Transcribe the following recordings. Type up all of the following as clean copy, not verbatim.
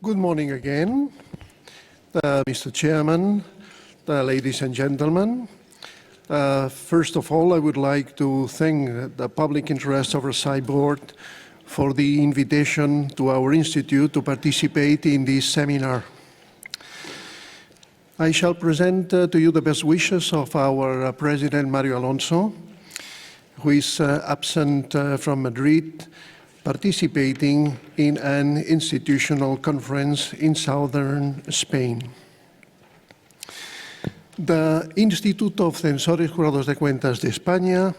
Good morning again, Mr. Chairman, ladies and gentlemen. First of all, I would like to thank the Public Interest Oversight Board for the invitation to our Institute to participate in this seminar. I shall present to you the best wishes of our President, Mario Alonso, who is absent from Madrid, participating in an institutional conference in southern Spain. The Instituto of Censores, Jurados de Cuentas de España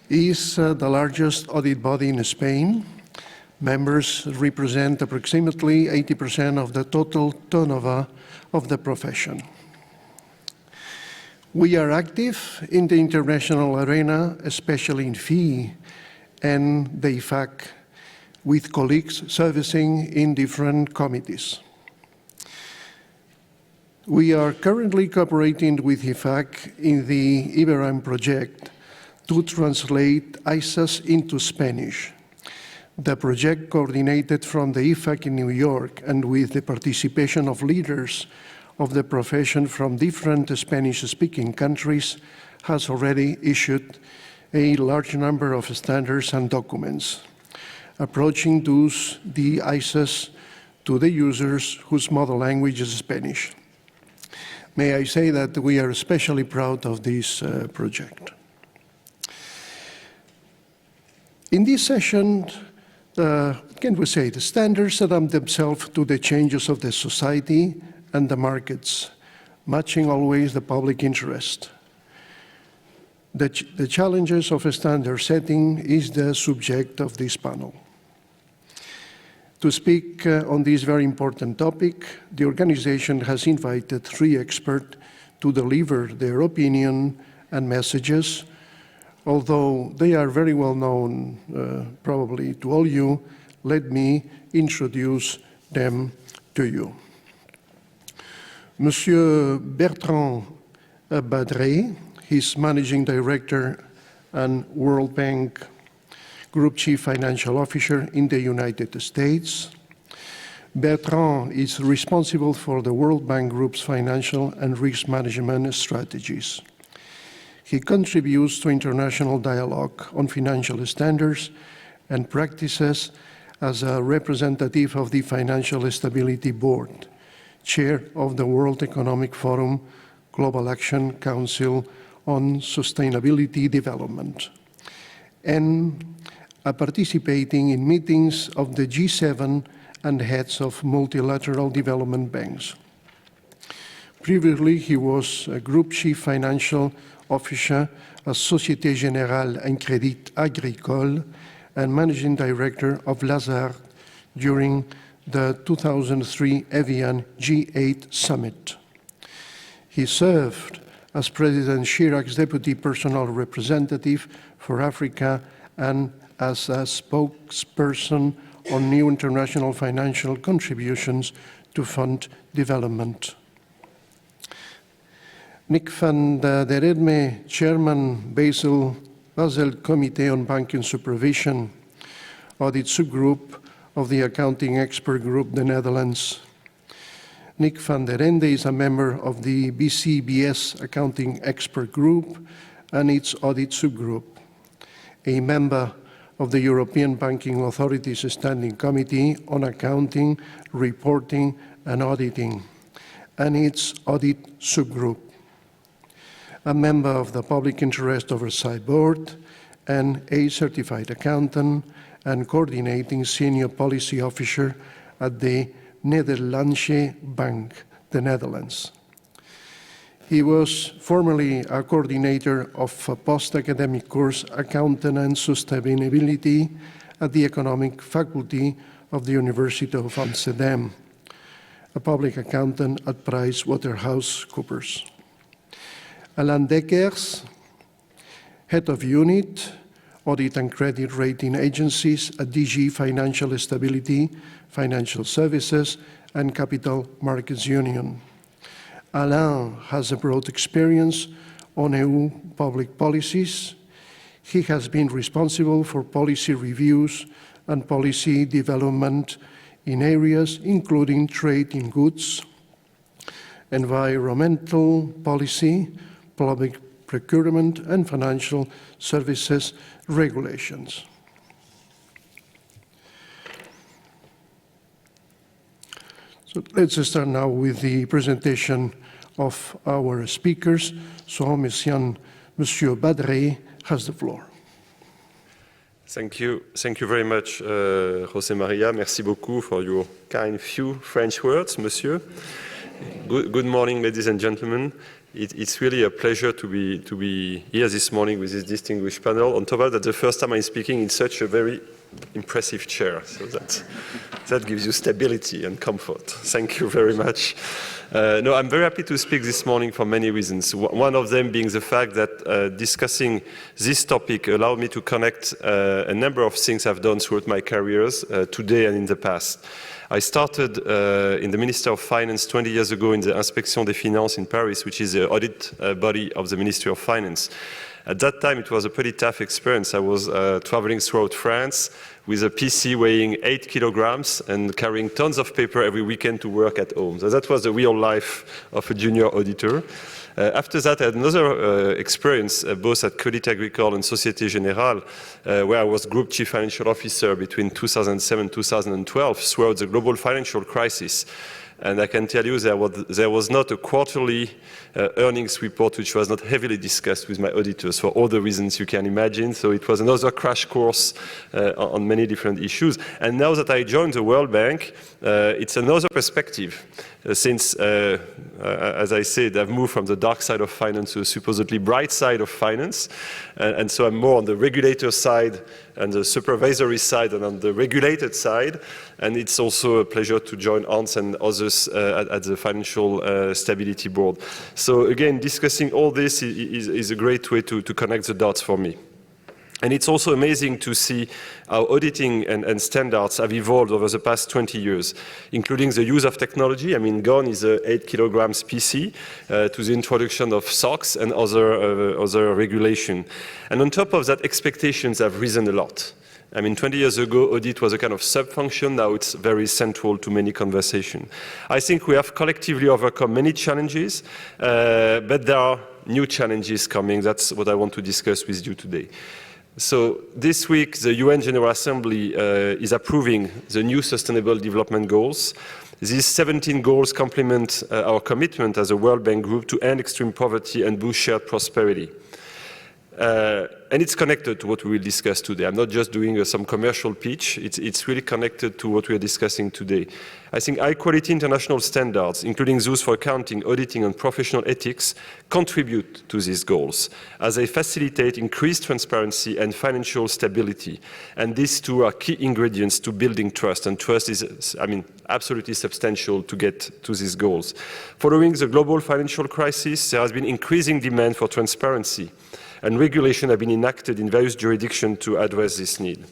is the largest audit body in Spain. Members represent approximately 80% of the total turnover of the profession. We are active in the international arena, especially in FEE and the IFAC, with colleagues servicing in different committees. We are currently cooperating with IFAC in the Iberam project to translate ICES into Spanish. The project, coordinated from the IFAC in New York and with the participation of leaders of the profession from different Spanish-speaking countries, has already issued a large number of standards and documents, approaching thus the ICES to the users whose mother language is Spanish. May I say that we are especially proud of this project. In this session, can we say, the standards adapt themselves to the changes of the society and the markets, matching always the public interest. The challenges of a standard setting is the subject of this panel. To speak on this very important topic, the organization has invited 3 experts to deliver their opinion and messages. Although they are very well known, probably to all you, let me introduce them to you. Monsieur Bertrand Badré, he's Managing Director and World Bank Group Chief Financial Officer in the United States. Bertrand is responsible for the World Bank Group's financial and risk management strategies. He contributes to international dialogue on financial standards and practices as a representative of the Financial Stability Board, chair of the World Economic Forum Global Action Council on Sustainability Development, and participating in meetings of the G7 and heads of multilateral development banks. Previously, he was a Group Chief Financial Officer at Société Générale and Crédit Agricole and Managing Director of Lazard during the 2003 Evian G8 Summit. He served as President Chirac's Deputy Personal Representative for Africa and as a spokesperson on new international financial contributions to fund development. Nick van der Redme, Chairman, Basel Committee on Banking Supervision, Audit Subgroup of the Accounting Expert Group, the Netherlands. Nick van der Ende is a member of the BCBS Accounting Expert Group and its Audit Subgroup, a member of the European Banking Authority's Standing Committee on Accounting, Reporting and Auditing, and its Audit Subgroup, a member of the Public Interest Oversight Board, and a certified accountant and coordinating senior policy officer at the Nederlandse Bank, the Netherlands. He was formerly a coordinator of a post-academic course, Accounting and Sustainability, at the Economic Faculty of the University of Amsterdam, a public accountant at PricewaterhouseCoopers. Alain Dekkers, Head of Unit, Audit and Credit Rating Agencies at DG Financial Stability, Financial Services, and Capital Markets Union. Alain has a broad experience on EU public policies. He has been responsible for policy reviews and policy development in areas including trade in goods, environmental policy, public procurement, and financial services regulations. So let's start now with the presentation of our speakers. So Monsieur Badré has the floor. Thank you very much, José María. Merci beaucoup for your kind few French words, Monsieur. Good morning, ladies and gentlemen. It's really a pleasure to be here this morning with this distinguished panel. On top of that, the first time I'm speaking in such a very impressive chair, so that gives you stability and comfort. Thank you very much. No, I'm very happy to speak this morning for many reasons. One of them being the fact that discussing this topic allowed me to connect a number of things I've done throughout my careers, today and in the past. I started in the Ministry of Finance 20 years ago in the Inspection des Finances in Paris, which is the audit body of the Ministry of Finance. At that time, it was a pretty tough experience. I was traveling throughout France with a PC weighing 8 kilograms and carrying tons of paper every weekend to work at home. So that was the real life of a junior auditor. After that, I had another experience, both at Crédit Agricole and Société Générale, where I was Group Chief Financial Officer between 2007 and 2012 throughout the global financial crisis. And I can tell you there was not a quarterly earnings report which was not heavily discussed with my auditors for all the reasons you can imagine. So it was another crash course on many different issues. And now that I joined the World Bank, it's another perspective. Since, as I said, I've moved from the dark side of finance to the supposedly bright side of finance. And so I'm more on the regulator side and the supervisory side and on the regulated side. And it's also a pleasure to join Hans and others at the Financial Stability Board. So again, discussing all this is a great way to connect the dots for me. And it's also amazing to see how auditing and standards have evolved over the past 20 years, including the use of technology. I mean, gone is a 8 kilograms PC, to the introduction of SOX and other regulation. And on top of that, expectations have risen a lot. I mean, 20 years ago, audit was a kind of sub-function. Now it's very central to many conversations. I think we have collectively overcome many challenges, but there are new challenges coming. That's what I want to discuss with you today. So this week, the UN General Assembly is approving the new Sustainable Development Goals. These 17 goals complement our commitment as a World Bank Group to end extreme poverty and boost shared prosperity. And it's connected to what we will discuss today. I'm not just doing some commercial pitch. It's really connected to what we are discussing today. I think high-quality international standards, including those for accounting, auditing, and professional ethics, contribute to these goals as they facilitate increased transparency and financial stability. And these two are key ingredients to building trust. And trust is, I mean, absolutely substantial to get to these goals. Following the global financial crisis, there has been increasing demand for transparency, and regulation have been enacted in various jurisdictions to address this need.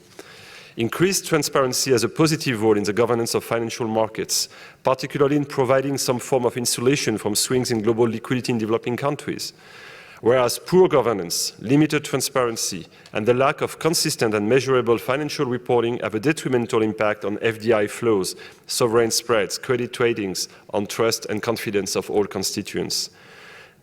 Increased transparency has a positive role in the governance of financial markets, particularly in providing some form of insulation from swings in global liquidity in developing countries. Whereas poor governance, limited transparency, and the lack of consistent and measurable financial reporting have a detrimental impact on FDI flows, sovereign spreads, credit ratings, on trust and confidence of all constituents.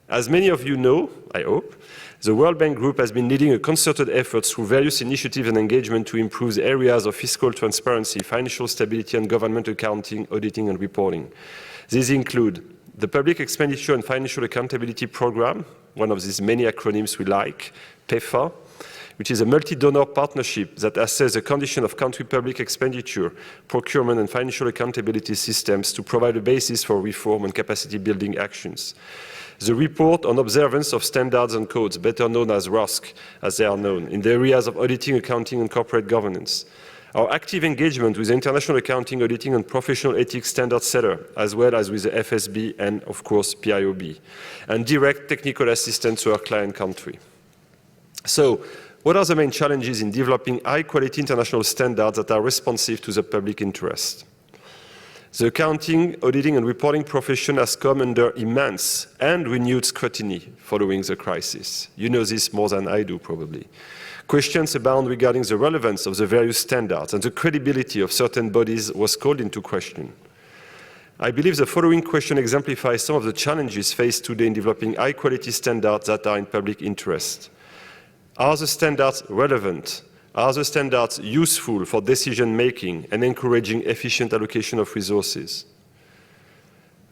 As many of you know, I hope, the World Bank Group has been leading a concerted effort through various initiatives and engagement to improve the areas of fiscal transparency, financial stability, and government accounting, auditing, and reporting. These include the Public Expenditure and Financial Accountability Program, one of these many acronyms we like, PEFA, which is a multi-donor partnership that assesses the condition of country public expenditure, procurement, and financial accountability systems to provide a basis for reform and capacity-building actions. The report on observance of standards and codes, better known as ROSC, as they are known, in the areas of auditing, accounting, and corporate governance. Our active engagement with the International Accounting, Auditing, and Professional Ethics Standard Setter, as well as with the FSB and, of course, PIOB, and direct technical assistance to our client country. So, what are the main challenges in developing high-quality international standards that are responsive to the public interest? The accounting, auditing, and reporting profession has come under immense and renewed scrutiny following the crisis. You know this more than I do, probably. Questions abound regarding the relevance of the various standards, and the credibility of certain bodies was called into question. I believe the following question exemplifies some of the challenges faced today in developing high-quality standards that are in public interest. Are the standards relevant? Are the standards useful for decision-making and encouraging efficient allocation of resources?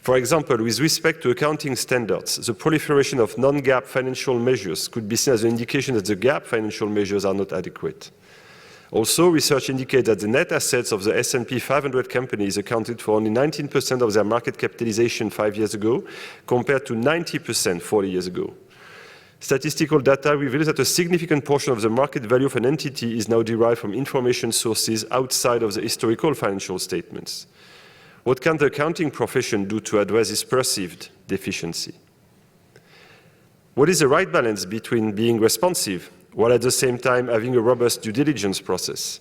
For example, with respect to accounting standards, the proliferation of non-GAAP financial measures could be seen as an indication that the GAAP financial measures are not adequate. Also, research indicates that the net assets of the S&P 500 companies accounted for only 19% of their market capitalization 5 years ago, compared to 90% 40 years ago. Statistical data reveals that a significant portion of the market value of an entity is now derived from information sources outside of the historical financial statements. What can the accounting profession do to address this perceived deficiency? What is the right balance between being responsive while at the same time having a robust due diligence process?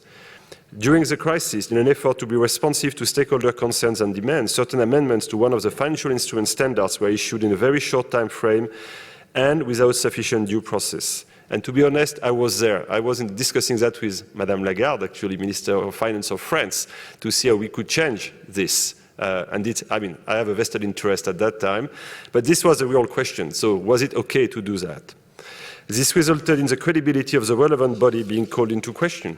During the crisis, in an effort to be responsive to stakeholder concerns and demands, certain amendments to one of the financial instrument standards were issued in a very short time frame and without sufficient due process. And to be honest, I was there. I was discussing that with Madame Lagarde, actually Minister of Finance of France, to see how we could change this. I have a vested interest at that time. But this was a real question. So was it okay to do that? This resulted in the credibility of the relevant body being called into question.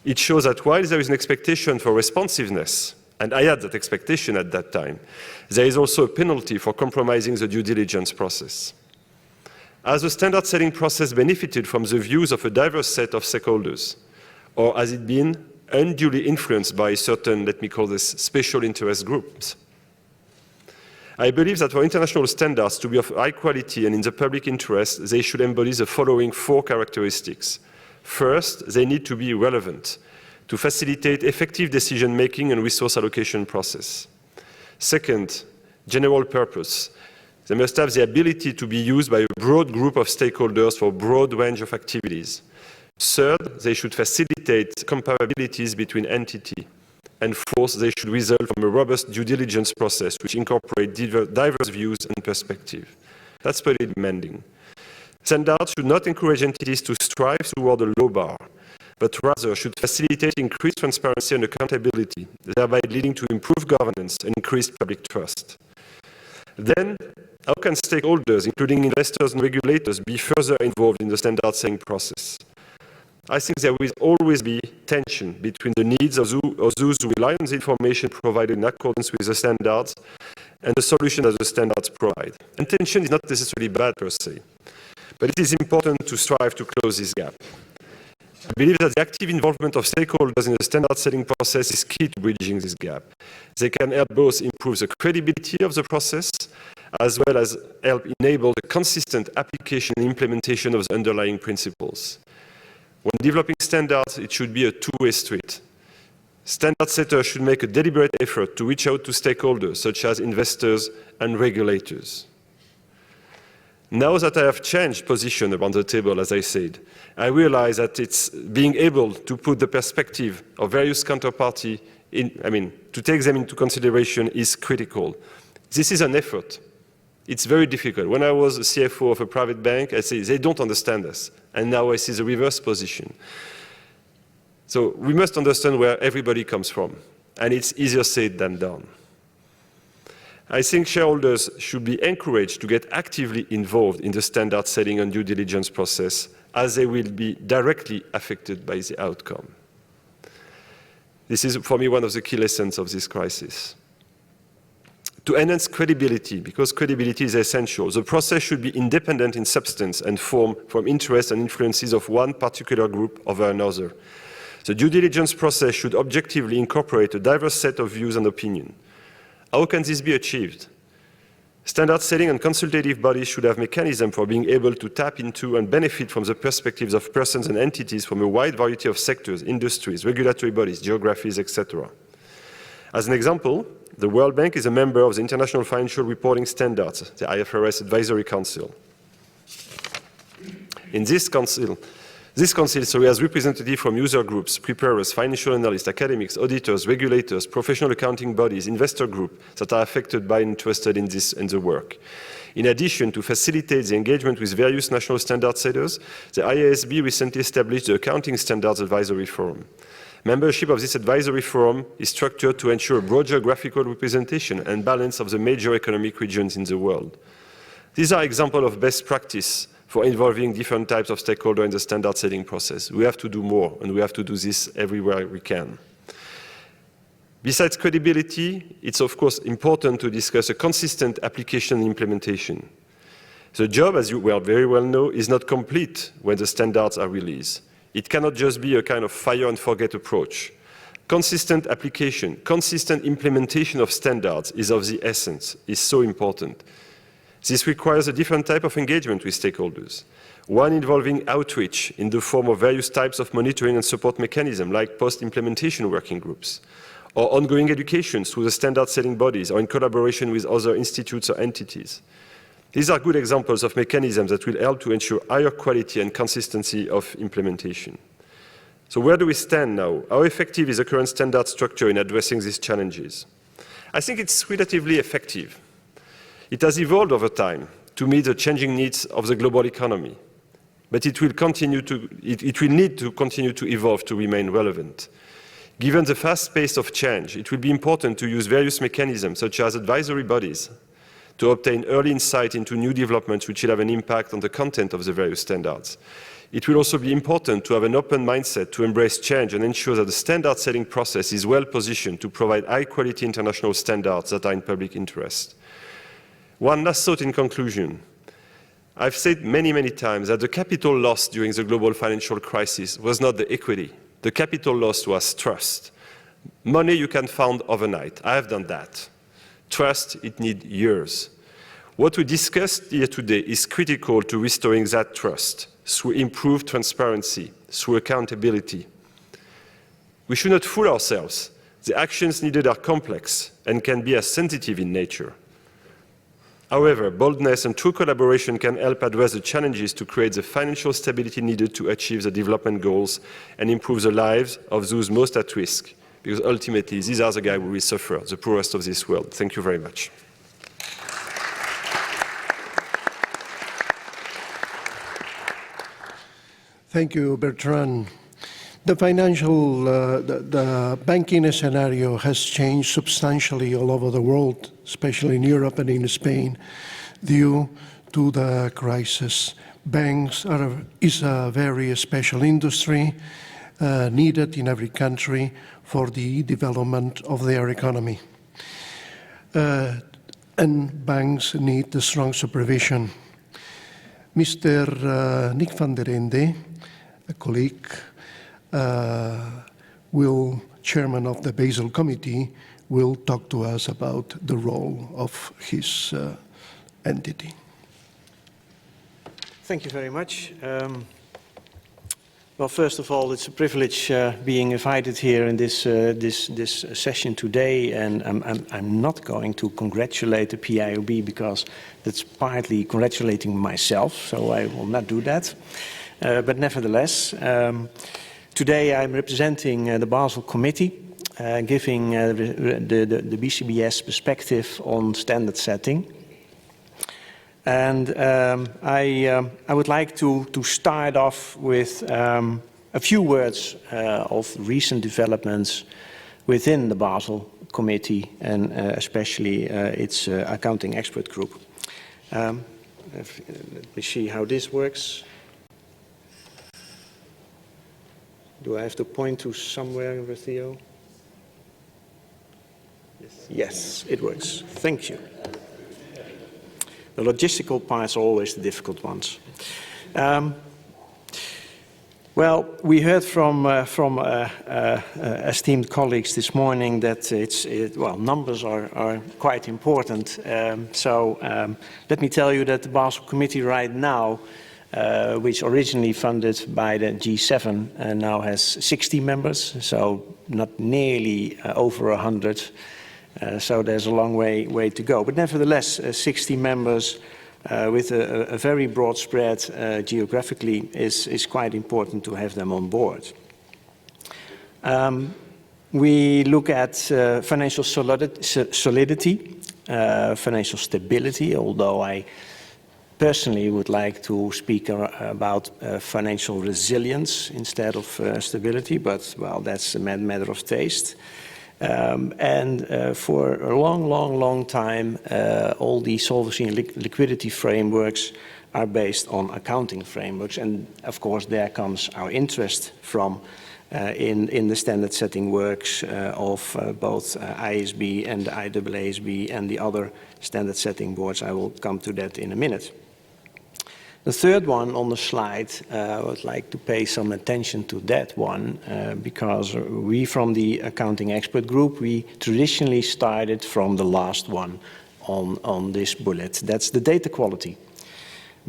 It shows that while there is an expectation for responsiveness, and I had that expectation at that time, there is also a penalty for compromising the due diligence process. Has the standard-setting process benefited from the views of a diverse set of stakeholders? Or has it been unduly influenced by certain, let me call this, special interest groups? I believe that for international standards to be of high quality and in the public interest, they should embody the following 4 characteristics. First, they need to be relevant, to facilitate effective decision-making and resource allocation process. Second, general purpose. They must have the ability to be used by a broad group of stakeholders for a broad range of activities. Third, they should facilitate comparabilities between entities. And fourth, they should result from a robust due diligence process which incorporates diverse views and perspectives. That's pretty demanding. Standards should not encourage entities to strive toward a low bar, but rather should facilitate increased transparency and accountability, thereby leading to improved governance and increased public trust. Then, how can stakeholders, including investors and regulators, be further involved in the standard-setting process? I think there will always be tension between the needs of those who rely on the information provided in accordance with the standards and the solution that the standards provide. And tension is not necessarily bad per se, but it is important to strive to close this gap. I believe that the active involvement of stakeholders in the standard-setting process is key to bridging this gap. They can help both improve the credibility of the process, as well as help enable the consistent application and implementation of the underlying principles. When developing standards, it should be a two-way street. Standard setters should make a deliberate effort to reach out to stakeholders, such as investors and regulators. Now that I have changed position around the table, as I said, I realize that it's being able to put the perspective of various counterparties to take them into consideration is critical. This is an effort. It's very difficult. When I was a CFO of a private bank, I say, they don't understand us. And now I see the reverse position. So we must understand where everybody comes from. And it's easier said than done. I think shareholders should be encouraged to get actively involved in the standard setting and due diligence process, as they will be directly affected by the outcome. This is, for me, one of the key lessons of this crisis. To enhance credibility, because credibility is essential, the process should be independent in substance and form from interests and influences of one particular group over another. The due diligence process should objectively incorporate a diverse set of views and opinions. How can this be achieved? Standard setting and consultative bodies should have mechanisms for being able to tap into and benefit from the perspectives of persons and entities from a wide variety of sectors, industries, regulatory bodies, geographies, etc. As an example, the World Bank is a member of the International Financial Reporting Standards, the IFRS Advisory Council. In this council, This council has representatives from user groups, preparers, financial analysts, academics, auditors, regulators, professional accounting bodies, investor groups that are affected by and interested in this and the work. In addition, to facilitate the engagement with various national standard setters, the IASB recently established the Accounting Standards Advisory Forum. Membership of this advisory forum is structured to ensure a broad geographical representation and balance of the major economic regions in the world. These are examples of best practice for involving different types of stakeholders in the standard setting process. We have to do more, and we have to do this everywhere we can. Besides credibility, it's of course important to discuss a consistent application and implementation. The job, as you very well know, is not complete when the standards are released. It cannot just be a kind of fire and forget approach. Consistent application, consistent implementation of standards is of the essence, is so important. This requires a different type of engagement with stakeholders, one involving outreach in the form of various types of monitoring and support mechanisms like post-implementation working groups, or ongoing education through the standard-setting bodies or in collaboration with other institutes or entities. These are good examples of mechanisms that will help to ensure higher quality and consistency of implementation. So where do we stand now? How effective is the current standard structure in addressing these challenges? I think it's relatively effective. It has evolved over time to meet the changing needs of the global economy, but it will need to continue to evolve to remain relevant. Given the fast pace of change, it will be important to use various mechanisms, such as advisory bodies, to obtain early insight into new developments which will have an impact on the content of the various standards. It will also be important to have an open mindset to embrace change and ensure that the standard setting process is well positioned to provide high-quality international standards that are in public interest. One last thought in conclusion. I've said many, many times that the capital loss during the global financial crisis was not the equity. The capital loss was trust. Money you can find overnight. I have done that. Trust, it needs years. What we discussed here today is critical to restoring that trust through improved transparency, through accountability. We should not fool ourselves. The actions needed are complex and can be as sensitive in nature. However, boldness and true collaboration can help address the challenges to create the financial stability needed to achieve the development goals and improve the lives of those most at risk, because ultimately these are the guys who will suffer, the poorest of this world. Thank you very much. Thank you, Bertrand. The banking scenario has changed substantially all over the world, especially in Europe and in Spain, due to the crisis. Banks is a very special industry needed in every country for the development of their economy. And banks need the strong supervision. Mr. Nick van der Ende, a colleague, chairman of the Basel Committee, will talk to us about the role of his entity. Thank you very much. Well, first of all, it's a privilege being invited here in this session today, and I'm not going to congratulate the PIOB because that's partly congratulating myself, so I will not do that. But nevertheless, today I'm representing the Basel Committee, giving the BCBS perspective on standard setting. And I would like to start off with a few words of recent developments within the Basel Committee and especially its accounting expert group. Let me see how this works. Do I have to point to somewhere, Theo? Yes, it works. Thank you. The logistical parts are always the difficult ones. Well, we heard from esteemed colleagues this morning that numbers are quite important. Let me tell you that the Basel Committee right now, which originally funded by the G7, now has 60 members, so not nearly over 100. So there's a long way to go. But nevertheless, 60 members with a very broad spread geographically is quite important to have them on board. We look at financial solidity, financial stability, although I personally would like to speak about financial resilience instead of stability, but well, that's a matter of taste. For a long time, all the solvency and liquidity frameworks are based on accounting frameworks, and of course there comes our interest from in the standard setting works of both ISB and the IAASB and the other standard setting boards. I will come to that in a minute. The third one on the slide, I would like to pay some attention to that one because we from the accounting expert group, we traditionally started from the last one on this bullet. That's the data quality.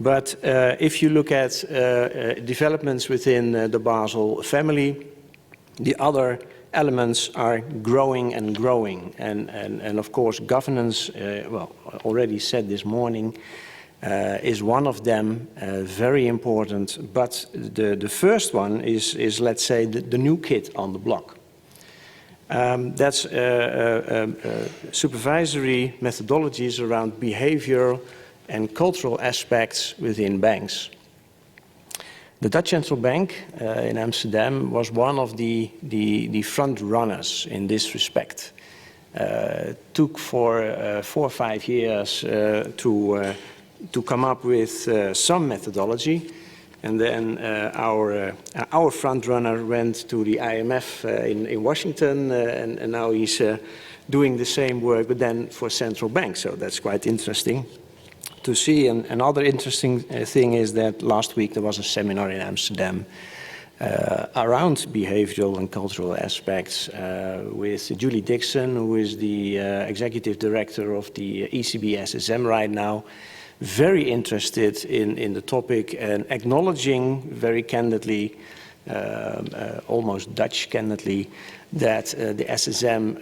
But if you look at developments within the Basel family, the other elements are growing and growing. And of course, governance, well, already said this morning, is one of them, very important. But the first one is let's say, the new kid on the block. That's supervisory methodologies around behavioral and cultural aspects within banks. The Dutch Central Bank in Amsterdam was one of the front runners in this respect. Took for 4 or 5 years to come up with some methodology, and then our front runner went to the IMF in Washington, and now he's doing the same work, but then for central banks. So that's quite interesting to see. And another interesting thing is that last week there was a seminar in Amsterdam around behavioral and cultural aspects with Julie Dixon, who is the executive director of the ECB SSM right now, very interested in the topic and acknowledging very candidly, almost Dutch candidly, that the SSM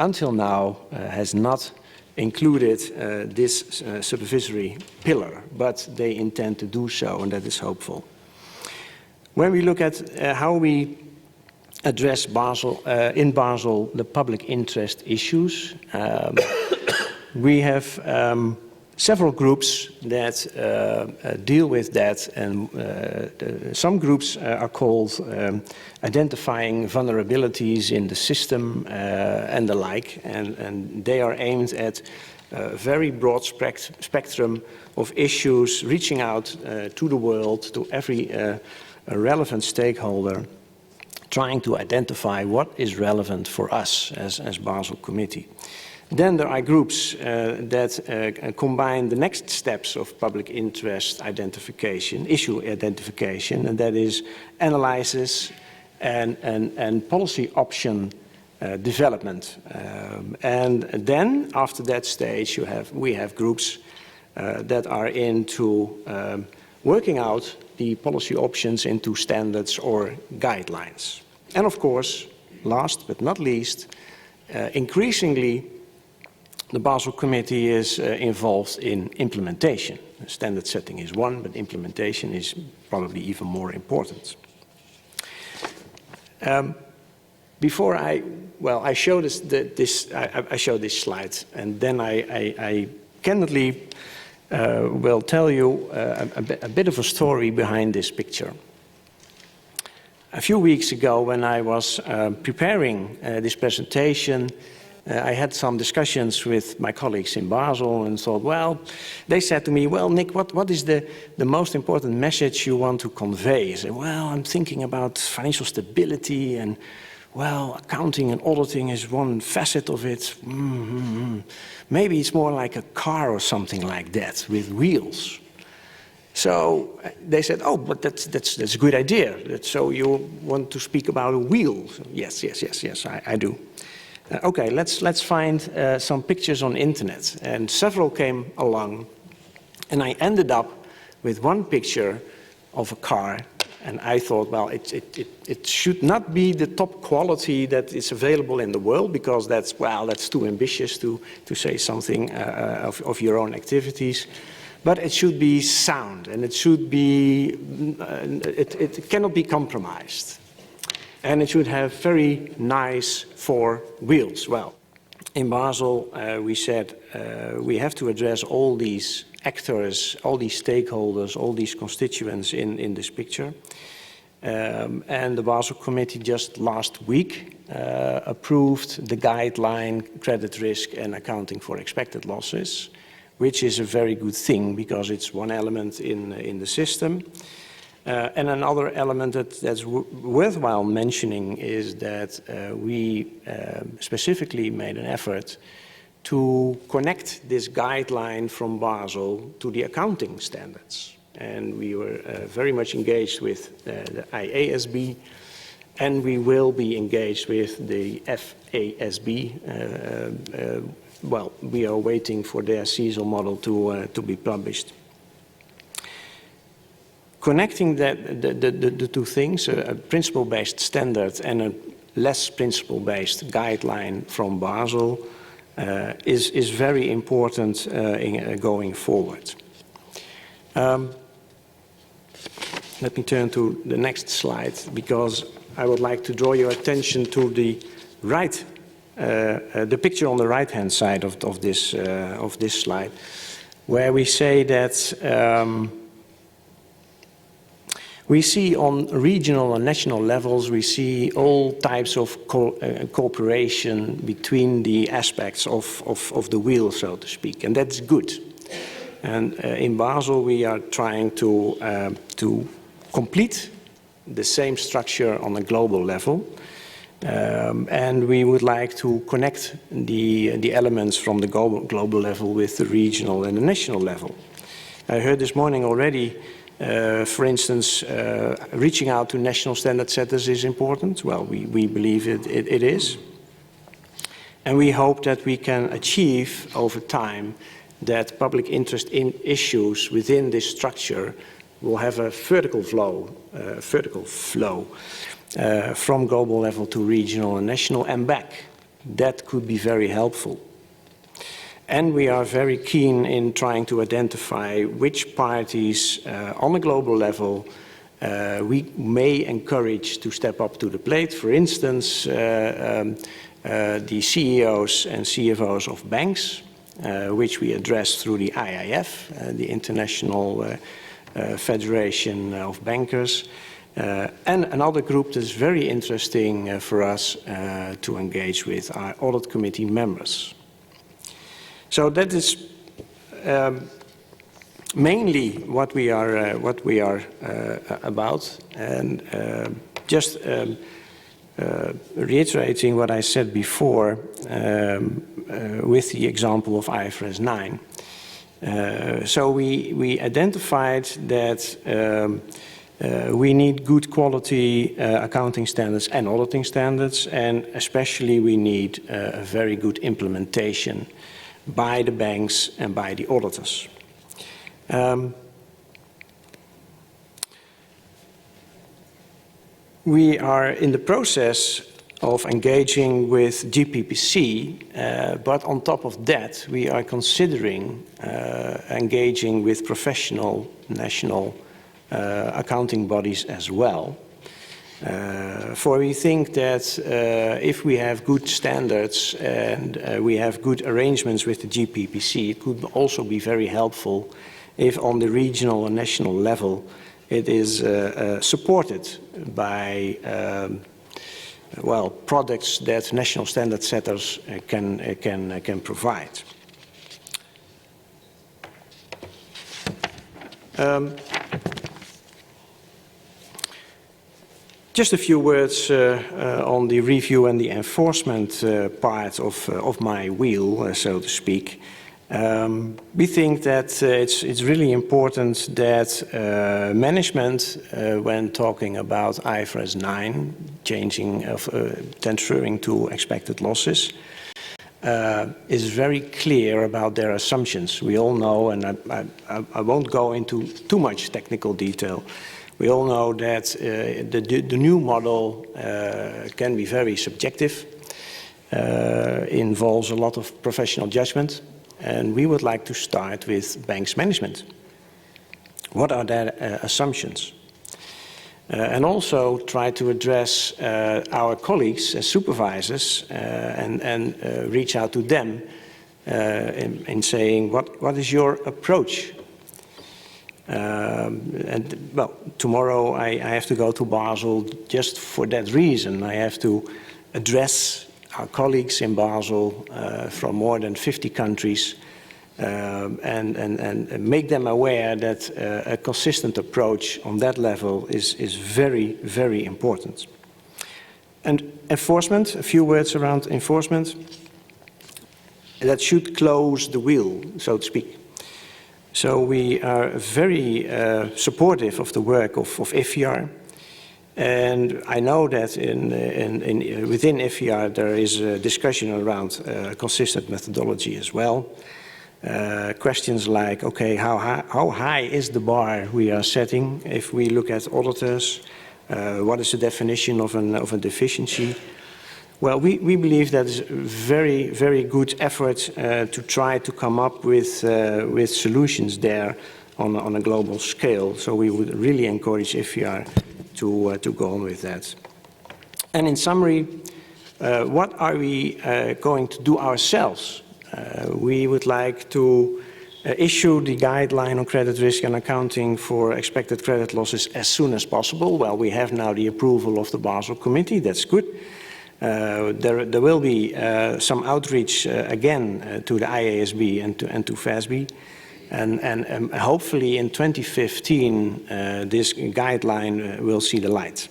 until now has not included this supervisory pillar, but they intend to do so, and that is hopeful. When we look at how we address Basel, in Basel, the public interest issues, we have several groups that deal with that, and some groups are called identifying vulnerabilities in the system and the like, and they are aimed at a very broad spectrum of issues, reaching out to the world, to every relevant stakeholder, trying to identify what is relevant for us as Basel Committee. Then there are groups that combine the next steps of public interest identification, issue identification, and that is analysis and policy option development. And then after that stage, we have groups that are into working out the policy options into standards or guidelines. And of course, last but not least, increasingly, the Basel Committee is involved in implementation. Standard setting is one, but implementation is probably even more important. Before I show I show this slide, and then I candidly will tell you a bit of a story behind this picture. A few weeks ago, when I was preparing this presentation, I had some discussions with my colleagues in Basel and thought, well, they said to me, well, Nick, what is the most important message you want to convey? I said, well, I'm thinking about financial stability, and, well, accounting and auditing is one facet of it. Maybe it's more like a car or something like that with wheels. So they said, oh, but that's a good idea. So you want to speak about a wheel? So, yes, I do. Okay, let's find some pictures on internet, and several came along, and I ended up with one picture of a car, and I thought, well, it should not be the top quality that is available in the world, because that's too ambitious to say something of your own activities. but it should be sound, and it should be, it cannot be compromised. And it should have very nice four wheels. Well, in Basel, we said we have to address all these actors, all these stakeholders, all these constituents in this picture. And the Basel Committee just last week approved the guideline credit risk and accounting for expected losses, which is a very good thing because it's one element in the system. And another element that's worthwhile mentioning is that we specifically made an effort to connect this guideline from Basel to the accounting standards. And we were very much engaged with the IASB, and we will be engaged with the FASB. Well, we are waiting for their CESL model to be published. Connecting the two things, a principle-based standard and a less principle-based guideline from Basel, is very important going forward. Let me turn to the next slide, because I would like to draw your attention to the right, the picture on the right-hand side of this slide, where we say that we see on regional and national levels, we see all types of cooperation between the aspects of the wheel, so to speak, and that's good. And in Basel, we are trying to complete the same structure on a global level, and we would like to connect the elements from the global level with the regional and the national level. I heard this morning already. For instance, reaching out to national standard setters is important. Well, we believe it is. And we hope that we can achieve over time that public interest in issues within this structure will have a vertical flow from global level to regional and national and back. That could be very helpful. And we are very keen in trying to identify which parties on a global level we may encourage to step up to the plate. For instance, the CEOs and CFOs of banks, which we address through the IIF, the International Federation of Bankers. And another group that's very interesting for us to engage with are Audit Committee members. So that is mainly what we are about, and just reiterating what I said before with the example of IFRS 9. So we identified that we need good quality accounting standards and auditing standards, and especially we need a very good implementation by the banks and by the auditors. We are in the process of engaging with GPPC, but on top of that, we are considering engaging with professional national accounting bodies as well. For we think that if we have good standards and we have good arrangements with the GPPC, it could also be very helpful if on the regional and national level it is supported by well, products that national standard setters can provide. Just a few words on the review and the enforcement part of my wheel, so to speak. We think that it's really important that management, when talking about IFRS 9, transferring to expected losses, is very clear about their assumptions. We all know, and I won't go into too much technical detail, we all know that the new model can be very subjective, involves a lot of professional judgment. and we would like to start with banks management. What are their assumptions? And also try to address our colleagues as supervisors and reach out to them in saying, what is your approach? And well, tomorrow I have to go to Basel just for that reason. I have to address our colleagues in Basel from more than 50 countries and make them aware that a consistent approach on that level is very, very important. And enforcement, a few words around enforcement. That should close the wheel, so to speak. So we are very supportive of the work of FER. And I know that within FER there is a discussion around consistent methodology as well. Questions like, okay, how high is the bar we are setting if we look at auditors? What is the definition of a deficiency? Well, we believe that is a very, very good effort to try to come up with solutions there on a global scale. So we would really encourage FER to go on with that. And in summary, what are we going to do ourselves? We would like to issue the guideline on credit risk and accounting for expected credit losses as soon as possible. Well, we have now the approval of the Basel Committee, that's good. There will be some outreach again to the IASB and to FASB. And hopefully in 2015 this guideline will see the light.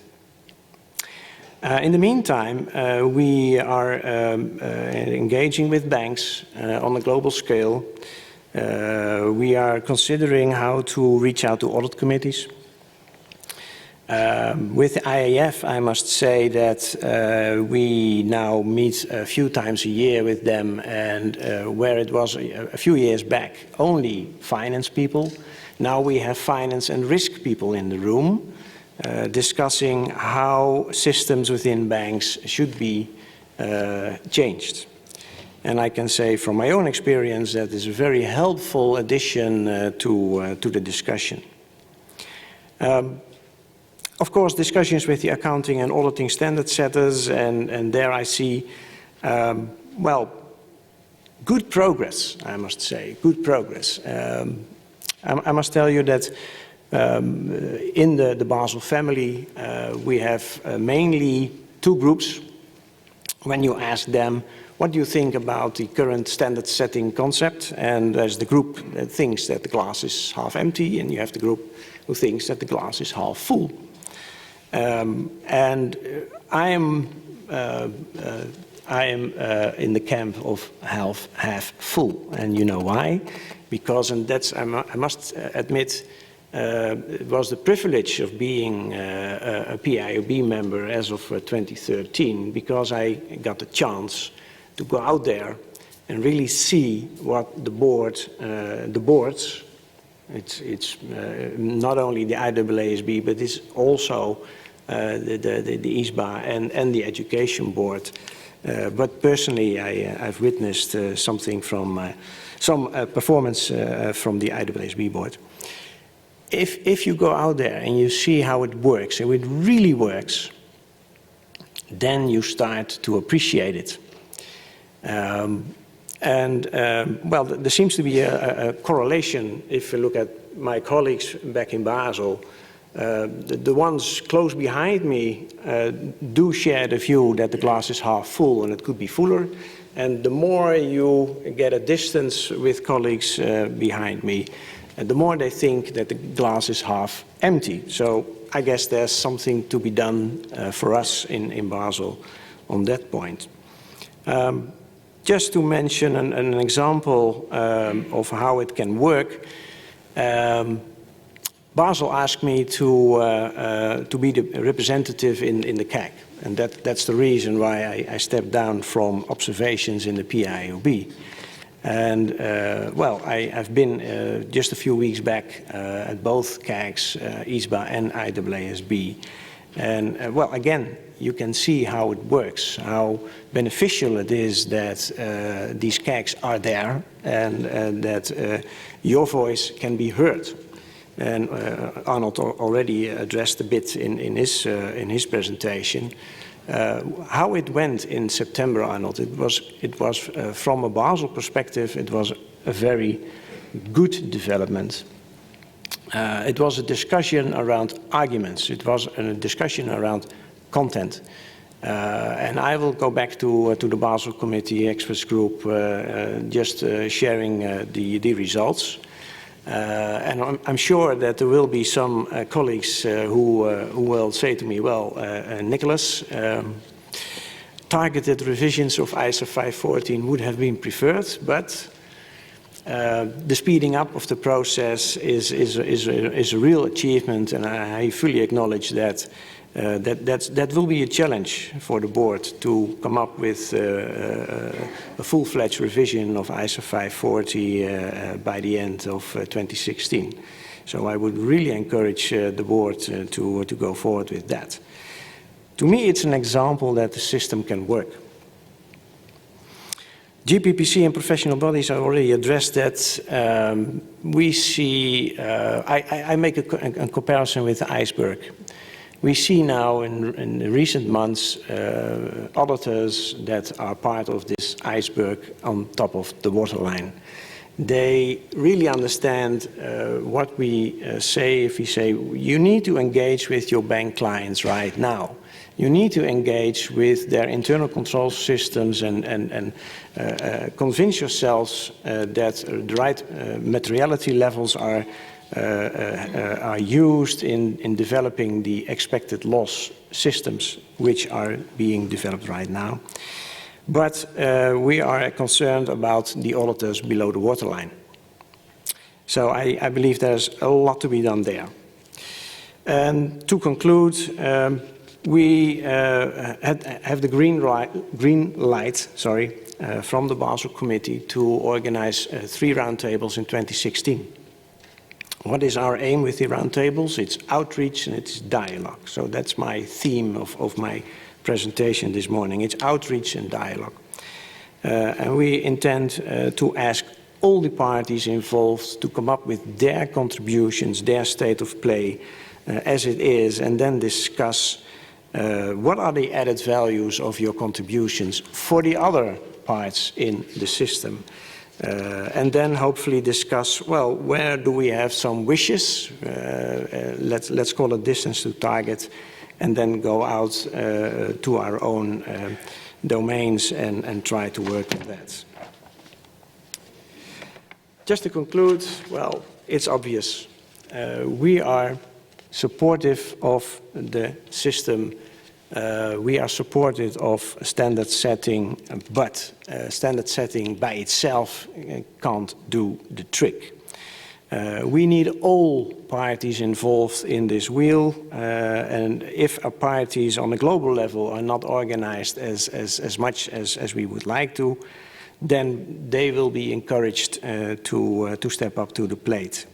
In the meantime, we are engaging with banks on a global scale. We are considering how to reach out to audit committees. With the IAF, I must say that we now meet a few times a year with them, and where it was a few years back only finance people, now we have finance and risk people in the room discussing how systems within banks should be changed. And I can say from my own experience that is a very helpful addition to the discussion. Of course, discussions with the accounting and auditing standard setters, and there I see, well, good progress, I must say, good progress. I must tell you that in the Basel family, we have mainly two groups. When you ask them, what do you think about the current standard setting concept? And there's the group that thinks that the glass is half empty, and you have the group who thinks that the glass is half full. And I am in the camp of half full, and you know why? Because, and that's I must admit, it was the privilege of being a PIOB member as of 2013, because I got the chance to go out there and really see what the boards. It's not only the IAASB, but it's also the ISBA and the Education Board. But personally, I've witnessed something from some performance from the IAASB board. If you go out there and you see how it works, and it really works, then you start to appreciate it. Well, there seems to be a correlation if you look at my colleagues back in Basel. The ones close behind me do share the view that the glass is half full and it could be fuller. And the more you get a distance with colleagues behind me, the more they think that the glass is half empty. So I guess there's something to be done for us in Basel on that point. Just to mention an example of how it can work, Basel asked me to be the representative in the CAC, and that's the reason why I stepped down from observations in the PIOB. And well, I've been just a few weeks back at both CACs, ISBA and IAASB, And well, again, you can see how it works, how beneficial it is that these CAGs are there and that your voice can be heard. And Arnold already addressed a bit in his presentation. How it went in September, Arnold, it was from a Basel perspective, it was a very good development. It was a discussion around arguments. It was a discussion around content. And I will go back to the Basel Committee Experts Group, just sharing the results. And I'm sure that there will be some colleagues who will say to me, well, Nicolaas, targeted revisions of ISO 514 would have been preferred, but the speeding up of the process is a real achievement, and I fully acknowledge that that will be a challenge for the board to come up with a full-fledged revision of ISO 540 by the end of 2016. So I would really encourage the board to go forward with that. To me, it's an example that the system can work. GPPC and professional bodies, I already addressed that. We see, I make a comparison with the iceberg. We see now in the recent months auditors that are part of this iceberg on top of the waterline. They really understand what we say if we say you need to engage with your bank clients right now. You need to engage with their internal control systems and convince yourselves that the right materiality levels are used in developing the expected loss systems which are being developed right now. But we are concerned about the auditors below the waterline. So I believe there's a lot to be done there. And to conclude, we have the green light from the Basel Committee to organize 3 roundtables in 2016. What is our aim with the roundtables? It's outreach and it's dialogue. So that's my theme of my presentation this morning. It's outreach and dialogue. And we intend to ask all the parties involved to come up with their contributions, their state of play as it is, and then discuss what are the added values of your contributions for the other parts in the system. And then hopefully discuss, well, where do we have some wishes? Let's call it distance to target, and then go out to our own domains and try to work with that. Just to conclude, well, it's obvious. We are supportive of the system. We are supportive of standard setting, but standard setting by itself can't do the trick. We need all parties involved in this wheel, and if our parties on a global level are not organized as much as we would like to, then they will be encouraged to step up to the plate.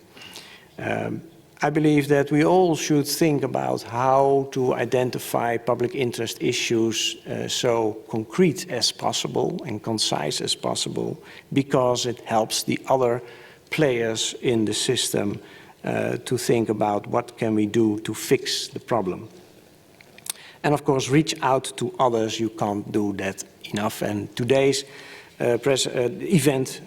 I believe that we all should think about how to identify public interest issues so concrete as possible and concise as possible, because it helps the other players in the system to think about what can we do to fix the problem. And of course, reach out to others. You can't do that enough. And today's event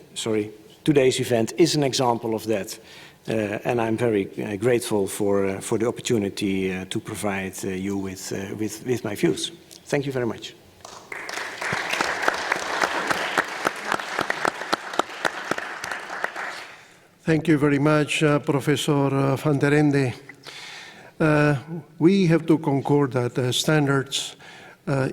is an example of that. And I'm very grateful for the opportunity to provide you with my views. Thank you very much. Thank you very much, Professor van der Ende. We have to concord that standards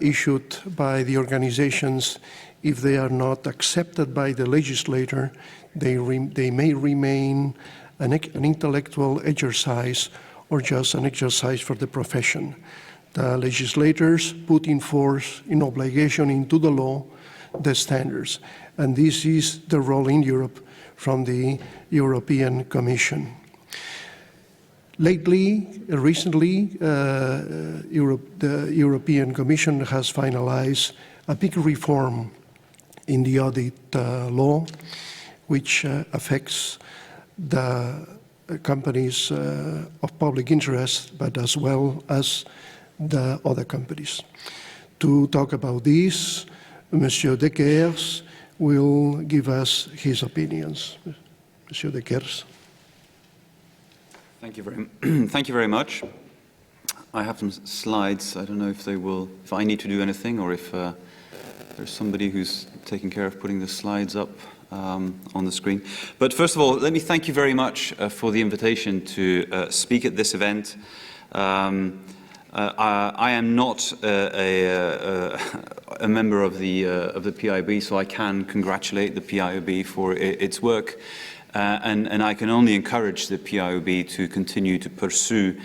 issued by the organizations, if they are not accepted by the legislator, they may remain an intellectual exercise or just an exercise for the profession. The legislators put in force, in obligation into the law, the standards. And this is the role in Europe from the European Commission. Recently, the European Commission has finalized a big reform in the audit law, which affects the companies of public interest, but as well as the other companies. To talk about this, Monsieur Deckers will give us his opinions. Monsieur Deckers. Thank you very much. I have some slides. I don't know if I need to do anything or if there's somebody who's taking care of putting the slides up on the screen. But first of all, let me thank you very much for the invitation to speak at this event. I am not a member of the PIOB, so I can congratulate the PIOB for its work. And I can only encourage the PIOB to continue to pursue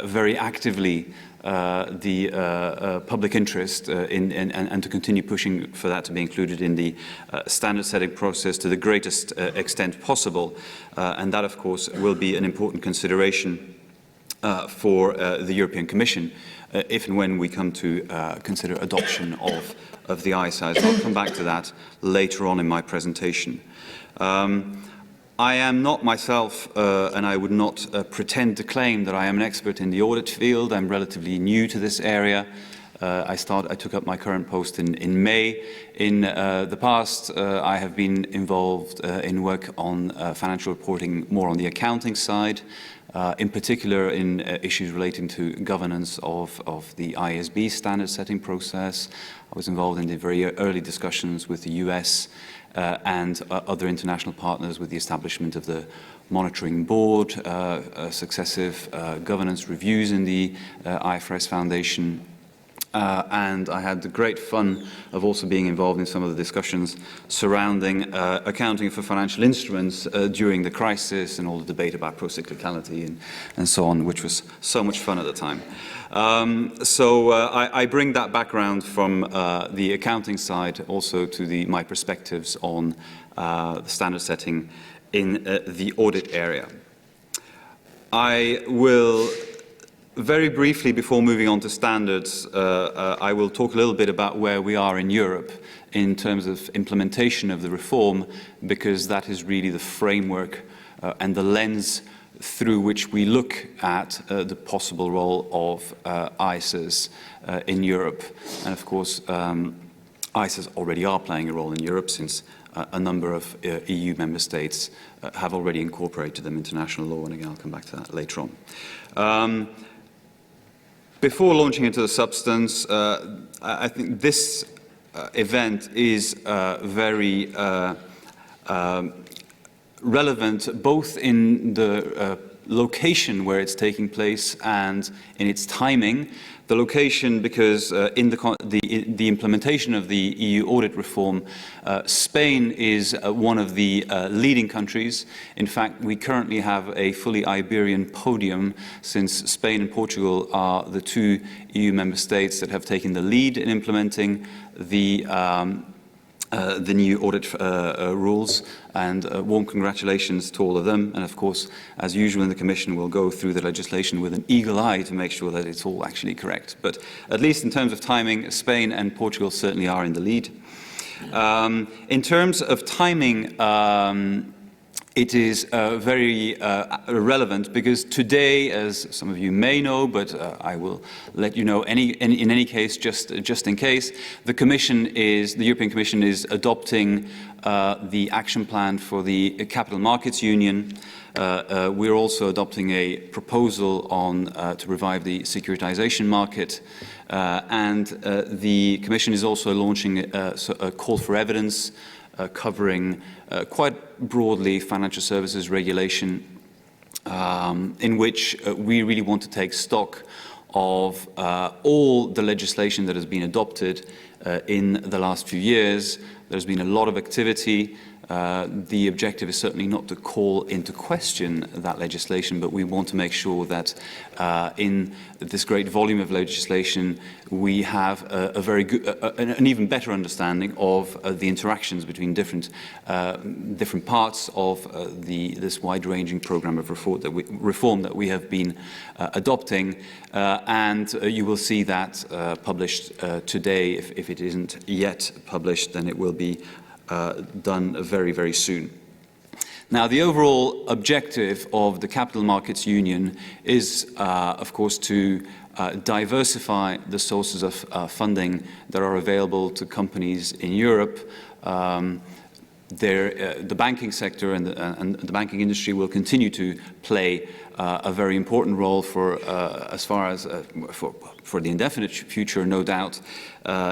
very actively the public interest and to continue pushing for that to be included in the standard setting process to the greatest extent possible. And that, of course, will be an important consideration for the European Commission if and when we come to consider adoption of the ISAs. I'll come back to that later on in my presentation. I am not myself, and I would not pretend to claim that I am an expert in the audit field. I'm relatively new to this area. I took up my current post in May. In the past, I have been involved in work on financial reporting more on the accounting side, in particular in issues relating to governance of the ISB standard setting process. I was involved in the very early discussions with the US and other international partners with the establishment of the monitoring board, successive governance reviews in the IFRS Foundation. And I had the great fun of also being involved in some of the discussions surrounding accounting for financial instruments during the crisis and all the debate about procyclicality and so on, which was so much fun at the time. I bring that background from the accounting side also to my perspectives on the standard setting in the audit area. I will very briefly, before moving on to standards, I will talk a little bit about where we are in Europe in terms of implementation of the reform, because that is really the framework and the lens through which we look at the possible role of ISAs in Europe. And of course, ISAs already are playing a role in Europe, since a number of EU member states have already incorporated them into national law, and again, I'll come back to that later on. Before launching into the substance, I think this event is very relevant both in the location where it's taking place and in its timing. The location, because in the implementation of the EU audit reform, Spain is one of the leading countries. In fact, we currently have a fully Iberian podium, since Spain and Portugal are the two EU member states that have taken the lead in implementing the new audit rules, and warm congratulations to all of them. And of course, as usual in the Commission, we'll go through the legislation with an eagle eye to make sure that it's all actually correct. But at least in terms of timing, Spain and Portugal certainly are in the lead. In terms of timing, it is very relevant, because today, as some of you may know, but I will let you know in any case, just in case, the European Commission is adopting the action plan for the Capital Markets Union. We're also adopting a proposal to revive the securitization market, and the Commission is also launching a call for evidence covering quite broadly financial services regulation, in which we really want to take stock of all the legislation that has been adopted in the last few years. There's been a lot of activity. The objective is certainly not to call into question that legislation, but we want to make sure that in this great volume of legislation, we have a very good, an even better understanding of the interactions between different parts of this wide-ranging program of reform that we have been adopting, and you will see that published today. If it isn't yet published, then it will be done very, very soon. Now, the overall objective of the Capital Markets Union is, of course, to diversify the sources of funding that are available to companies in Europe. The banking sector and the banking industry will continue to play a very important role for, as far as for the indefinite future, no doubt,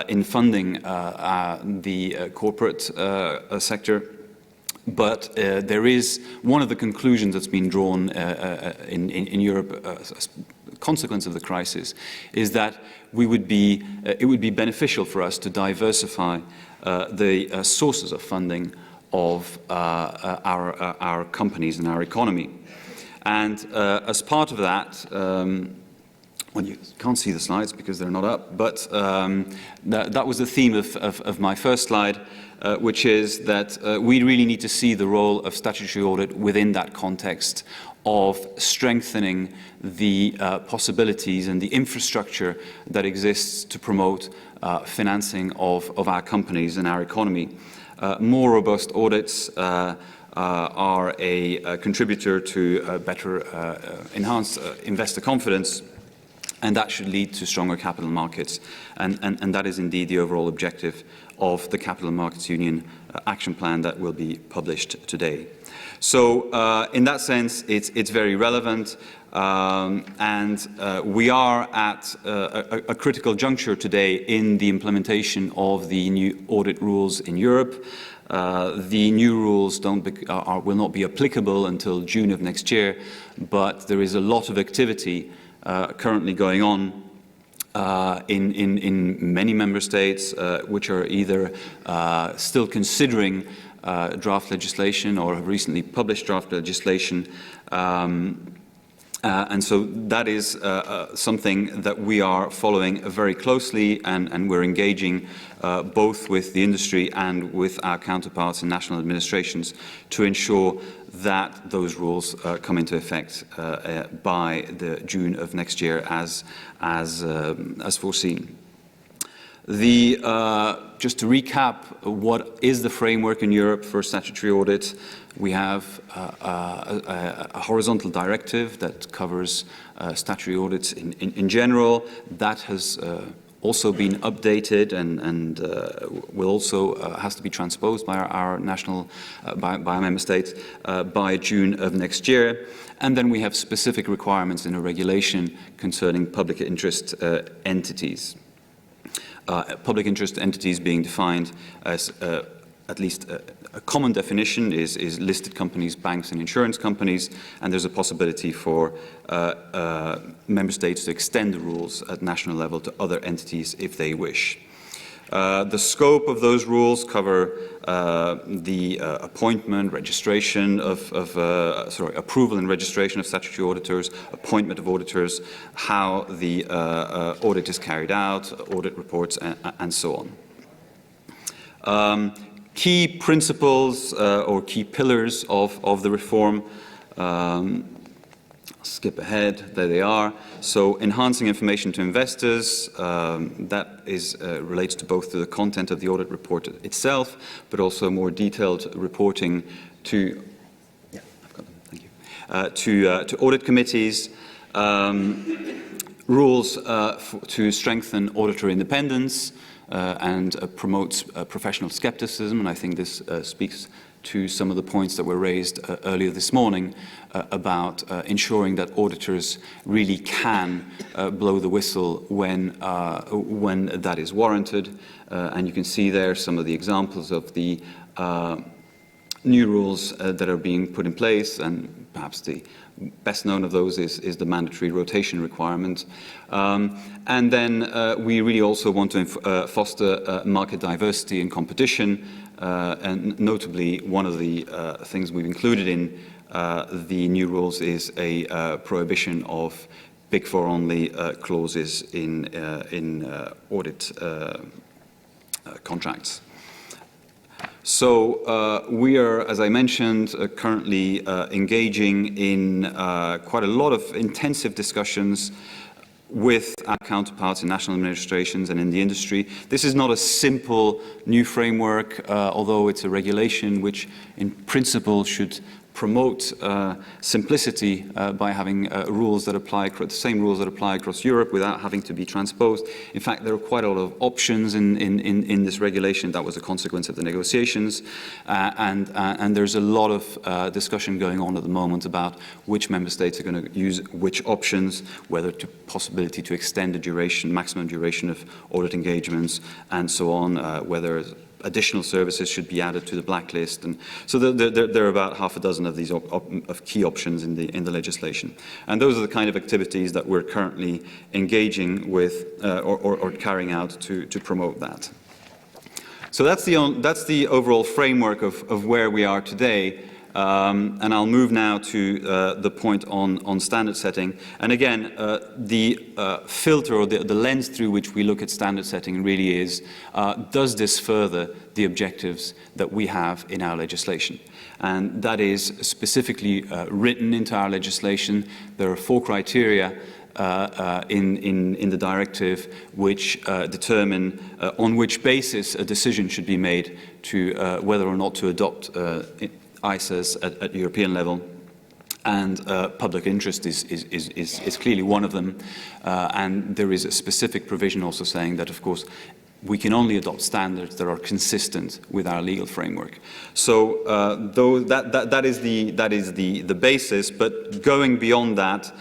in funding the corporate sector. But there is one of the conclusions that's been drawn in Europe as a consequence of the crisis is that it would be beneficial for us to diversify the sources of funding of our companies and our economy. And as part of that, well, you can't see the slides because they're not up, but that was the theme of my first slide, which is that we really need to see the role of statutory audit within that context of strengthening the possibilities and the infrastructure that exists to promote financing of our companies and our economy. More robust audits are a contributor to better enhanced investor confidence, and that should lead to stronger capital markets. And that is indeed the overall objective of the Capital Markets Union action plan that will be published today. So in that sense, it's very relevant, and we are at a critical juncture today in the implementation of the new audit rules in Europe. The new rules will not be applicable until June of next year, but there is a lot of activity currently going on in many member states, which are either still considering draft legislation or have recently published draft legislation. And so that is something that we are following very closely, and we're engaging both with the industry and with our counterparts in national administrations to ensure that those rules come into effect by the June of next year as foreseen. Just to recap, what is the framework in Europe for statutory audit? We have a horizontal directive that covers statutory audits in general. That has also been updated and will also has to be transposed by our national by our member states by June of next year. And then we have specific requirements in a regulation concerning public interest entities. Public interest entities being defined as at least a common definition is listed companies, banks and insurance companies, and there's a possibility for member states to extend the rules at national level to other entities if they wish. The scope of those rules cover the appointment, registration approval and registration of statutory auditors, appointment of auditors, how the audit is carried out, audit reports, and so on. Key principles or key pillars of the reform. Skip ahead, there they are. So enhancing information to investors, that relates to both to the content of the audit report itself, but also more detailed reporting to, I've got them, thank you, to audit committees, rules to strengthen auditor independence, and promotes professional skepticism, and I think this speaks to some of the points that were raised earlier this morning about ensuring that auditors really can blow the whistle when that is warranted. And you can see there some of the examples of the new rules that are being put in place, and perhaps the best known of those is the mandatory rotation requirement. And then we really also want to foster market diversity and competition and notably one of the things we've included in the new rules is a prohibition of Big Four only clauses in audit contracts. So we are, as I mentioned, currently engaging in quite a lot of intensive discussions with our counterparts in national administrations and in the industry. This is not a simple new framework, although it's a regulation which in principle should promote simplicity by having rules that apply, the same rules that apply across Europe without having to be transposed. In fact, there are quite a lot of options in this regulation. That was a consequence of the negotiations. And there's a lot of discussion going on at the moment about which member states are going to use which options, whether to possibility to extend the duration, maximum duration of audit engagements, and so on, whether additional services should be added to the blacklist, and so there are about half a dozen of these of key options in the legislation, and those are the kind of activities that we're currently engaging with or carrying out to promote that. So that's the overall framework of where we are today. And I'll move now to the point on standard setting. And again, the filter or the lens through which we look at standard setting really is, does this further the objectives that we have in our legislation? And that is specifically written into our legislation. There are 4 criteria in the directive which determine on which basis a decision should be made to whether or not to adopt ICJCE at European level, and public interest is clearly one of them, and there is a specific provision also saying that, of course, we can only adopt standards that are consistent with our legal framework. So though that is the basis, but going beyond that,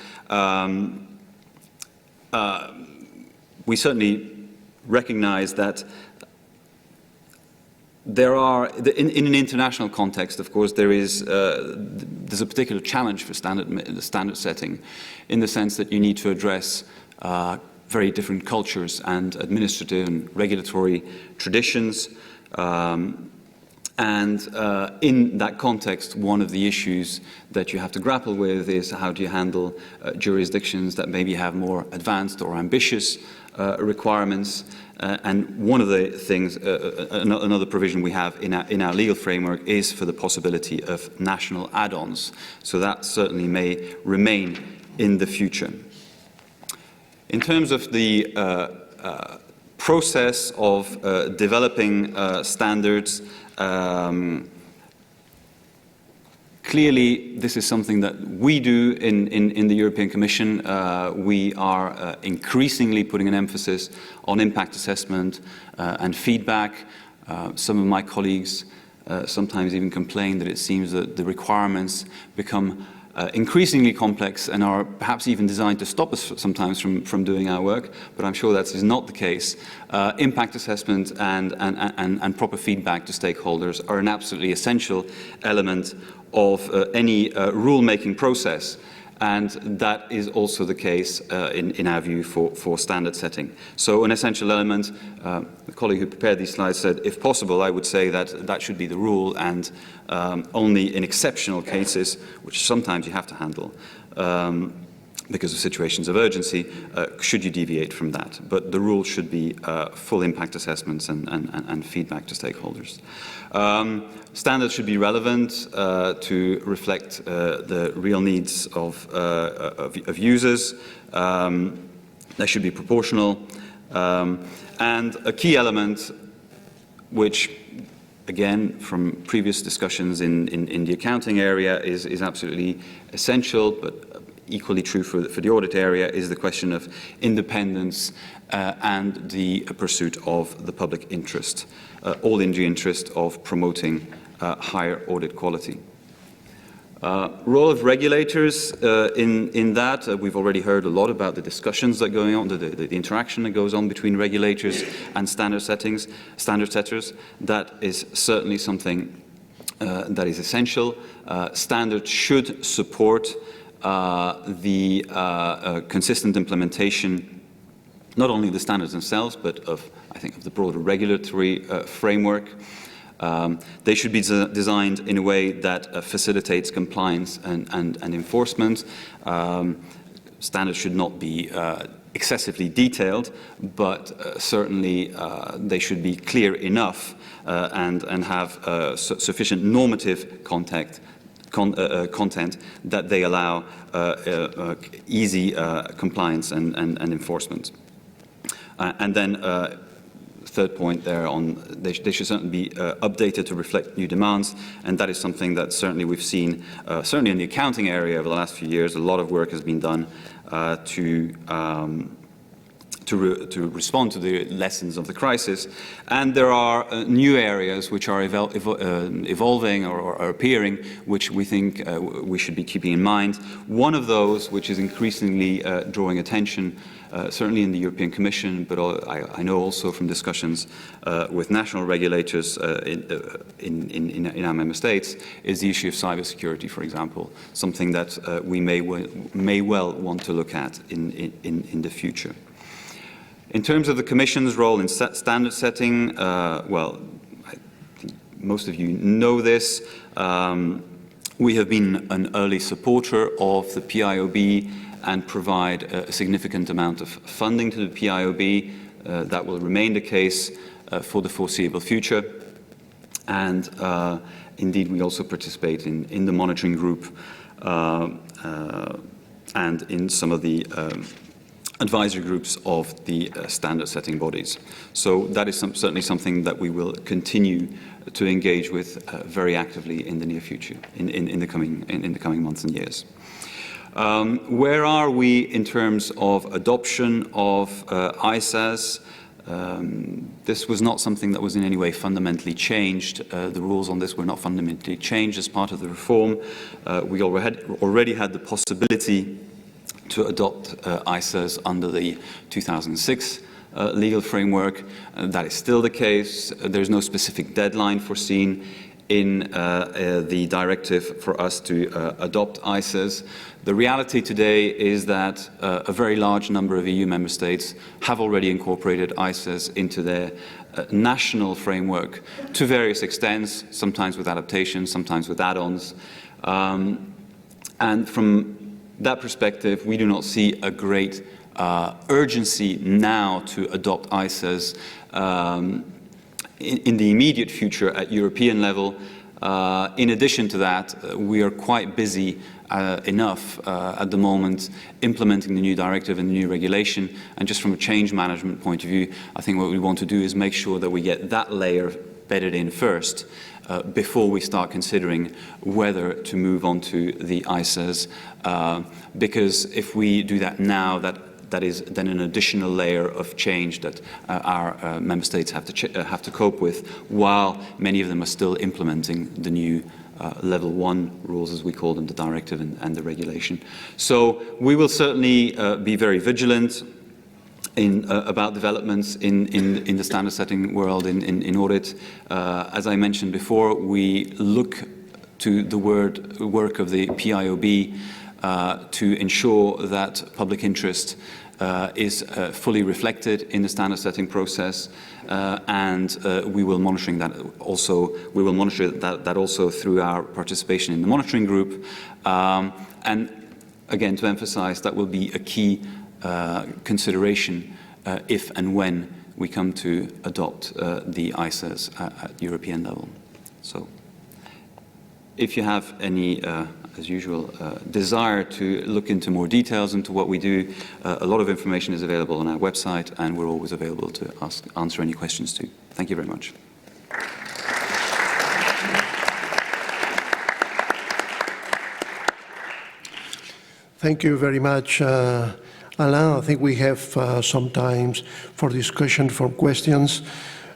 we certainly recognize that there are, in an international context, of course, there's a particular challenge for standard setting, in the sense that you need to address very different cultures and administrative and regulatory traditions. And in that context, one of the issues that you have to grapple with is how do you handle jurisdictions that maybe have more advanced or ambitious requirements. And one of the things, another provision we have in our legal framework is for the possibility of national add-ons. So that certainly may remain in the future. In terms of the process of developing standards, clearly, this is something that we do in the European Commission. We are increasingly putting an emphasis on impact assessment and feedback. Some of my colleagues sometimes even complain that it seems that the requirements become increasingly complex and are perhaps even designed to stop us sometimes from doing our work, but I'm sure that is not the case. Impact assessment and proper feedback to stakeholders are an absolutely essential element of any rule-making process, and that is also the case in our view for standard setting. So an essential element, the colleague who prepared these slides said, if possible, I would say that that should be the rule, and only in exceptional cases, which sometimes you have to handle, because of situations of urgency, should you deviate from that. But the rule should be full impact assessments and feedback to stakeholders. Standards should be relevant to reflect the real needs of users. They should be proportional. And a key element, which again, from previous discussions in the accounting area is absolutely essential, but equally true for the audit area, is the question of independence and the pursuit of the public interest, all in the interest of promoting higher audit quality. Role of regulators in that, we've already heard a lot about the discussions that are going on, the interaction that goes on between regulators and standard setters. That is certainly something that is essential. Standards should support the consistent implementation, not only of the standards themselves, but I think of the broader regulatory framework. They should be designed in a way that facilitates compliance and enforcement. Standards should not be excessively detailed, but certainly they should be clear enough and have sufficient normative content that they allow easy compliance and enforcement. And then third point there on they should certainly be updated to reflect new demands, and that is something that certainly we've seen, certainly in the accounting area over the last few years. A lot of work has been done to respond to the lessons of the crisis, and there are new areas which are evolving or appearing, which we think we should be keeping in mind. One of those, which is increasingly drawing attention, certainly in the European Commission, but I know also from discussions with national regulators in our member states, is the issue of cybersecurity, for example, something that we may well want to look at in the future. In terms of the Commission's role in standard setting, well, I think most of you know this. We have been an early supporter of the PIOB and provide a significant amount of funding to the PIOB. That will remain the case for the foreseeable future. And indeed, we also participate in the monitoring group and in some of the advisory groups of the standard setting bodies. So that is certainly something that we will continue to engage with very actively in the near future, in the coming months and years. Where are we in terms of adoption of ICJCE? This was not something that was in any way fundamentally changed. The rules on this were not fundamentally changed as part of the reform. We already had the possibility to adopt ICJCE under the 2006 legal framework. That is still the case. There's no specific deadline foreseen in the directive for us to adopt ICJCE. The reality today is that a very large number of EU member states have already incorporated ICJCE into their national framework to various extents, sometimes with adaptations, sometimes with add-ons. And from that perspective, we do not see a great urgency now to adopt ICJCE in the immediate future at European level. In addition to that, we are quite busy enough at the moment implementing the new directive and the new regulation, and just from a change management point of view, I think what we want to do is make sure that we get that layer bedded in first before we start considering whether to move on to the ICJCE, because if we do that now, that is then an additional layer of change that our member states have to cope with, while many of them are still implementing the new level 1 rules, as we call them, the directive and the regulation. So we will certainly be very vigilant about developments in the standard setting world in audit. As I mentioned before, we look to the work of the PIOB to ensure that public interest is fully reflected in the standard setting process, and we will monitor that also through our participation in the monitoring group. And again, to emphasize, that will be a key consideration if and when we come to adopt the ICJCE at European level. So if you have any, as usual, desire to look into more details into what we do, a lot of information is available on our website, and we're always available to answer any questions too. Thank you very much. Thank you very much, Alain. I think we have some time for discussion, for questions.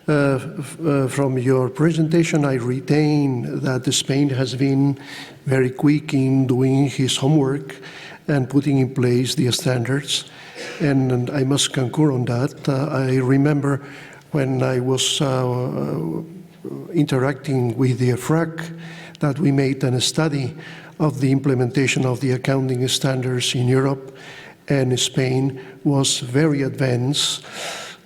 From your presentation, I retain that Spain has been very quick in doing his homework and putting in place the standards, and I must concur on that. I remember when I was interacting with the FRAC that we made a study of the implementation of the accounting standards in Europe, and Spain was very advanced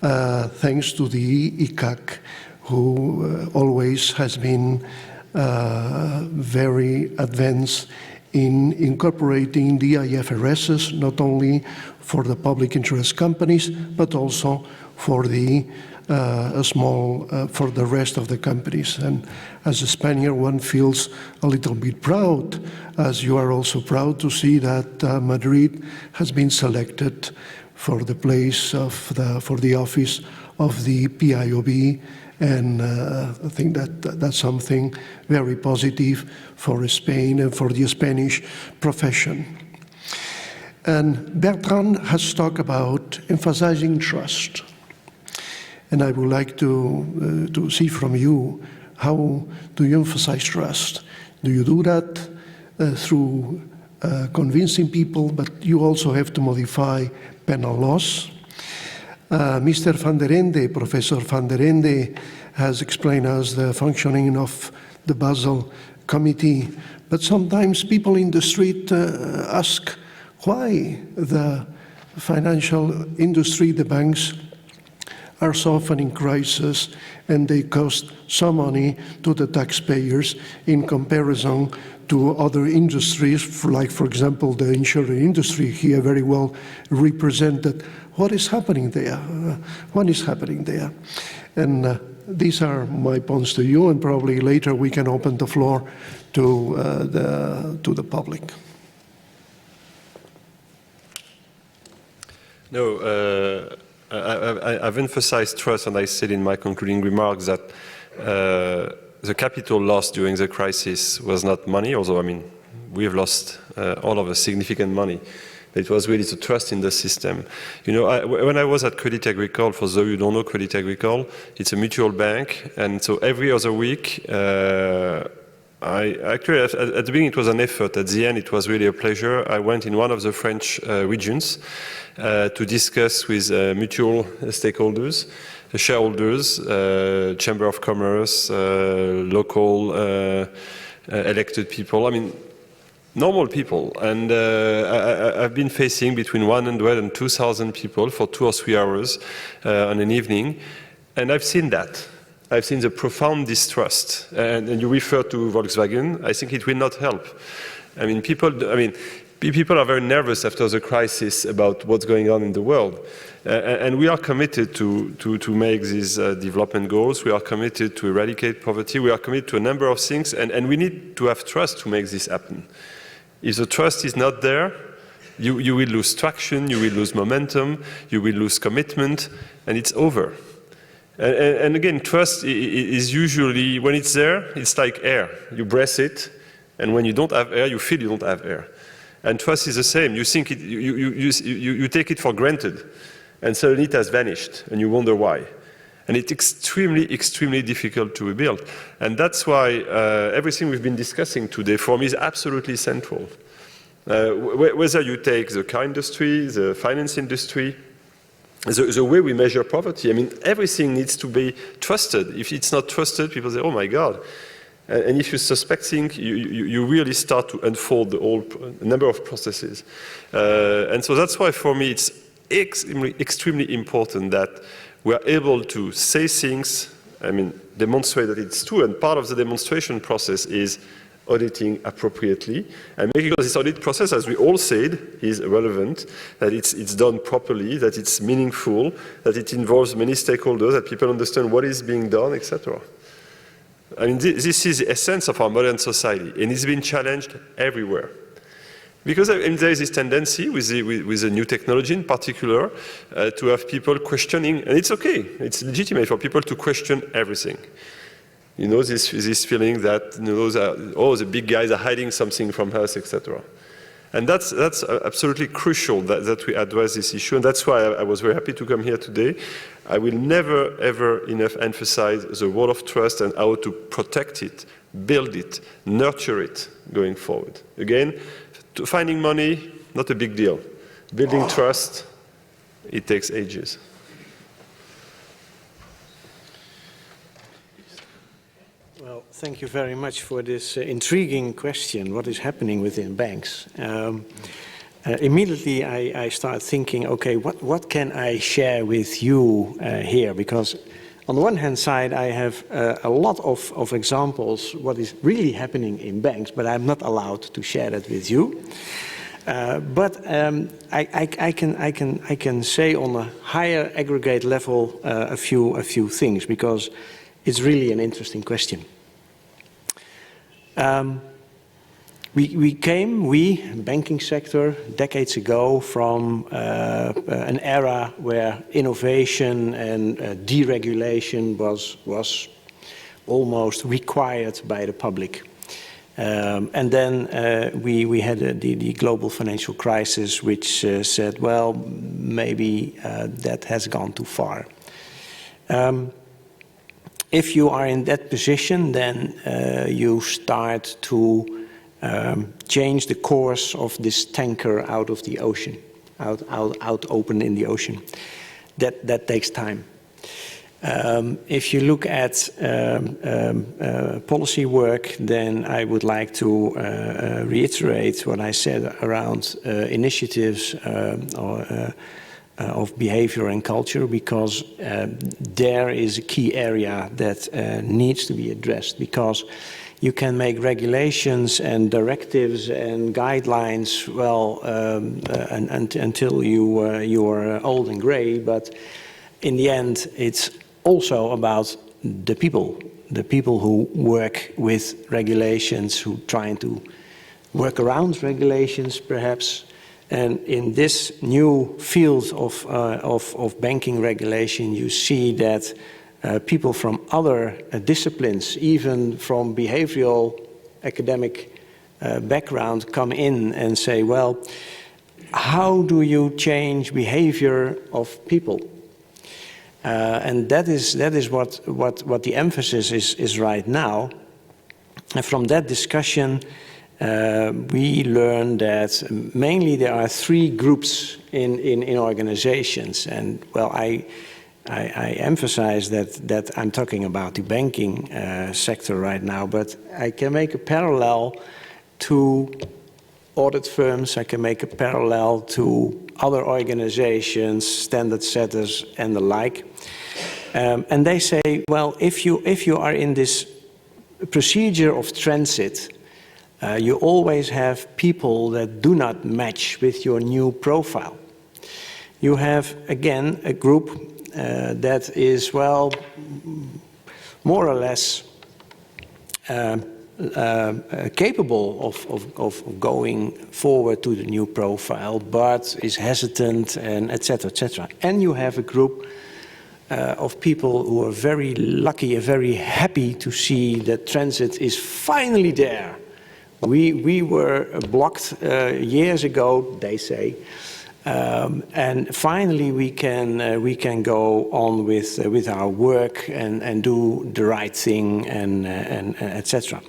thanks to the ICJCCE, who always has been very advanced in incorporating the IFRSs, not only for the public interest companies, but also for the for the rest of the companies. And as a Spaniard, one feels a little bit proud, as you are also proud to see that Madrid has been selected for the place of for the office of the PIOB. And I think that that's something very positive for Spain and for the Spanish profession. And Bertrand has talked about emphasizing trust. And I would like to see from you, how do you emphasize trust? Do you do that through convincing people, but you also have to modify penal laws? Mr. van der Ende, Professor van der Ende, has explained us the functioning of the Basel Committee, but sometimes people in the street ask why the financial industry, the banks, are so often in crisis and they cost some money to the taxpayers in comparison to other industries, like, for example, the insurance industry here very well represented. What is happening there? What is happening there? And these are my points to you, and probably later we can open the floor to the public. No, I've emphasized trust, and I said in my concluding remarks that the capital lost during the crisis was not money, although, I mean, we have lost all of a significant money. It was really the trust in the system. You know, when I was at Crédit Agricole, for those who don't know Crédit Agricole, it's a mutual bank, and so every other week, actually, at the beginning it was an effort. At the end, it was really a pleasure. I went in one of the French regions to discuss with mutual stakeholders, shareholders, Chamber of Commerce, local elected people. I mean, normal people. And I've been facing between 100 and 2,000 people for 2 or 3 hours on an evening, and I've seen that. I've seen the profound distrust, and you refer to Volkswagen. I think it will not help. I mean, people are very nervous after the crisis about what's going on in the world, and we are committed to make these development goals. We are committed to eradicate poverty. We are committed to a number of things, and we need to have trust to make this happen. If the trust is not there, you will lose traction, you will lose momentum, you will lose commitment, and it's over. And again, trust is usually, when it's there, it's like air. You breathe it, and when you don't have air, you feel you don't have air. And trust is the same. You think it, you take it for granted, and suddenly it has vanished, and you wonder why. And it's extremely, extremely difficult to rebuild. And that's why everything we've been discussing today for me is absolutely central. Whether you take the car industry, the finance industry, the way we measure poverty, I mean, everything needs to be trusted. If it's not trusted, people say, oh my God. And if you're suspecting, you really start to unfold the whole number of processes. And so that's why for me it's extremely important that we are able to say things, I mean, demonstrate that it's true, and part of the demonstration process is auditing appropriately, and making sure this audit process, as we all said, is relevant, that it's done properly, that it's meaningful, that it involves many stakeholders, that people understand what is being done, etc. I mean, this is the essence of our modern society, and it's been challenged everywhere. Because there is this tendency with the new technology in particular to have people questioning, and it's okay, it's legitimate for people to question everything. You know, this feeling that, you know, the big guys are hiding something from us, etc. And that's absolutely crucial that we address this issue, and that's why I was very happy to come here today. I will never, ever enough emphasize the role of trust and how to protect it, build it, nurture it going forward. Again, finding money, not a big deal. Building trust, it takes ages. Well, thank you very much for this intriguing question, what is happening within banks. Immediately I start thinking, okay, what can I share with you here? Because on the one hand side, I have a lot of examples what is really happening in banks, but I'm not allowed to share that with you. I can say on a higher aggregate level a few things, because it's really an interesting question. We banking sector, decades ago from an era where innovation and deregulation was almost required by the public. And then we had the global financial crisis, which said, well, maybe that has gone too far. If you are in that position, then you start to change the course of this tanker out of the ocean, out open in the ocean. That takes time. If you look at policy work, then I would like to reiterate what I said around initiatives of behavior and culture, because there is a key area that needs to be addressed, because you can make regulations and directives and guidelines, well, until you are old and gray, but in the end, it's also about the people who work with regulations, who trying to work around regulations, perhaps. And in this new field of banking regulation, you see that people from other disciplines, even from behavioral academic background, come in and say, well, how do you change behavior of people? And that is what the emphasis is right now. And from that discussion, we learned that mainly there are three groups in organizations. And well, I emphasize that I'm talking about the banking sector right now, but I can make a parallel to audit firms. I can make a parallel to other organizations, standard setters and the like. And they say, well, if you are in this procedure of transit, you always have people that do not match with your new profile. You have, again, a group that is, well, more or less capable of going forward to the new profile, but is hesitant, and etc., etc. And you have a group of people who are very lucky and very happy to see that transit is finally there. We were blocked years ago, they say, and finally we can go on with our work and do the right thing and etc.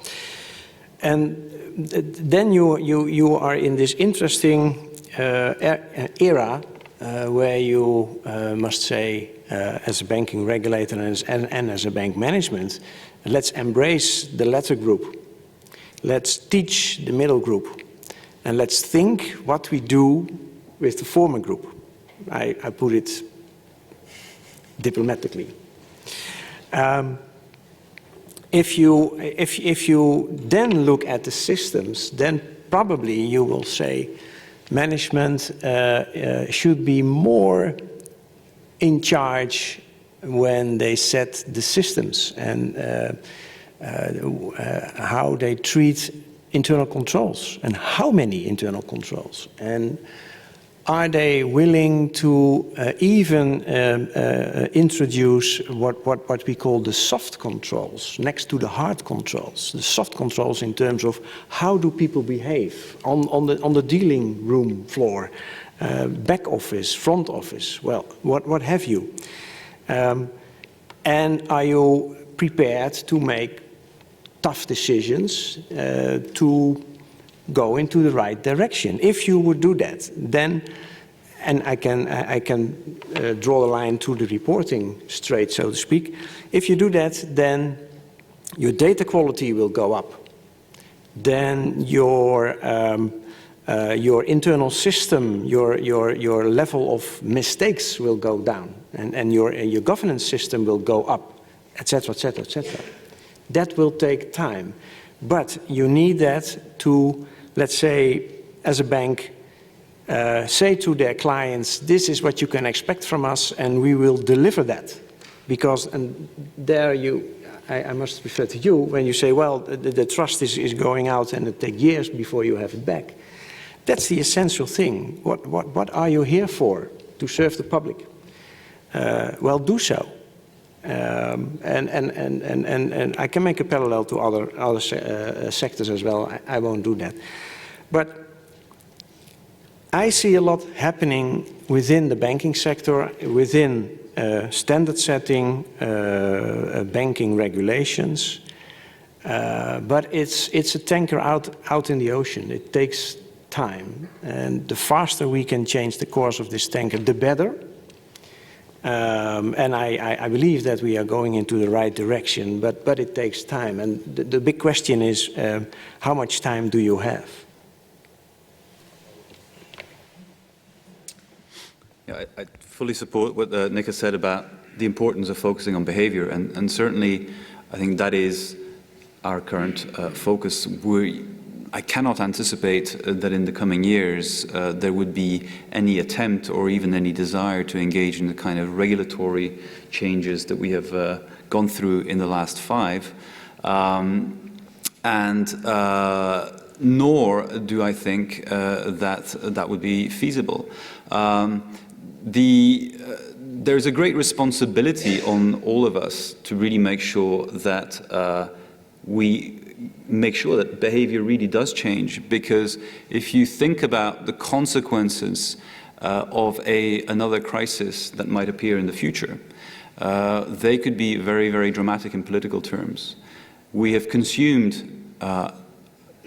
And then you are in this interesting era where you must say, as a banking regulator and as a bank management, let's embrace the latter group. Let's teach the middle group, and let's think what we do with the former group. I put it diplomatically. If you then look at the systems, then probably you will say management should be more in charge when they set the systems and how they treat internal controls and how many internal controls, and are they willing to even introduce what we call the soft controls next to the hard controls? The soft controls in terms of how do people behave on the dealing room floor, back office, front office, well, what have you? And are you prepared to make tough decisions to go into the right direction? If you would do that, then, and I can draw the line to the reporting straight, so to speak. If you do that, then your data quality will go up. Then your your internal system, your level of mistakes will go down, and your governance system will go up, etc., etc., etc. That will take time, but you need that to, let's say, as a bank, say to their clients, this is what you can expect from us, and we will deliver that. Because, and there I must refer to you, when you say, well, the trust is going out and it takes years before you have it back. That's the essential thing. What are you here for? To serve the public. Well, do so. And I can make a parallel to other sectors as well. I won't do that. But I see a lot happening within the banking sector, within standard setting, banking regulations. But it's a tanker out in the ocean. It takes time, and the faster we can change the course of this tanker, the better. And I believe that we are going into the right direction, but it takes time. And the big question is, how much time do you have? Yeah, I fully support what Nick has said about the importance of focusing on behavior, and certainly I think that is our current focus. I cannot anticipate that in the coming years there would be any attempt or even any desire to engage in the kind of regulatory changes that we have gone through in the last 5. Nor do I think that would be feasible. There's a great responsibility on all of us to really make sure that we make sure that behavior really does change, because if you think about the consequences of another crisis that might appear in the future, they could be very, very dramatic in political terms. We have consumed a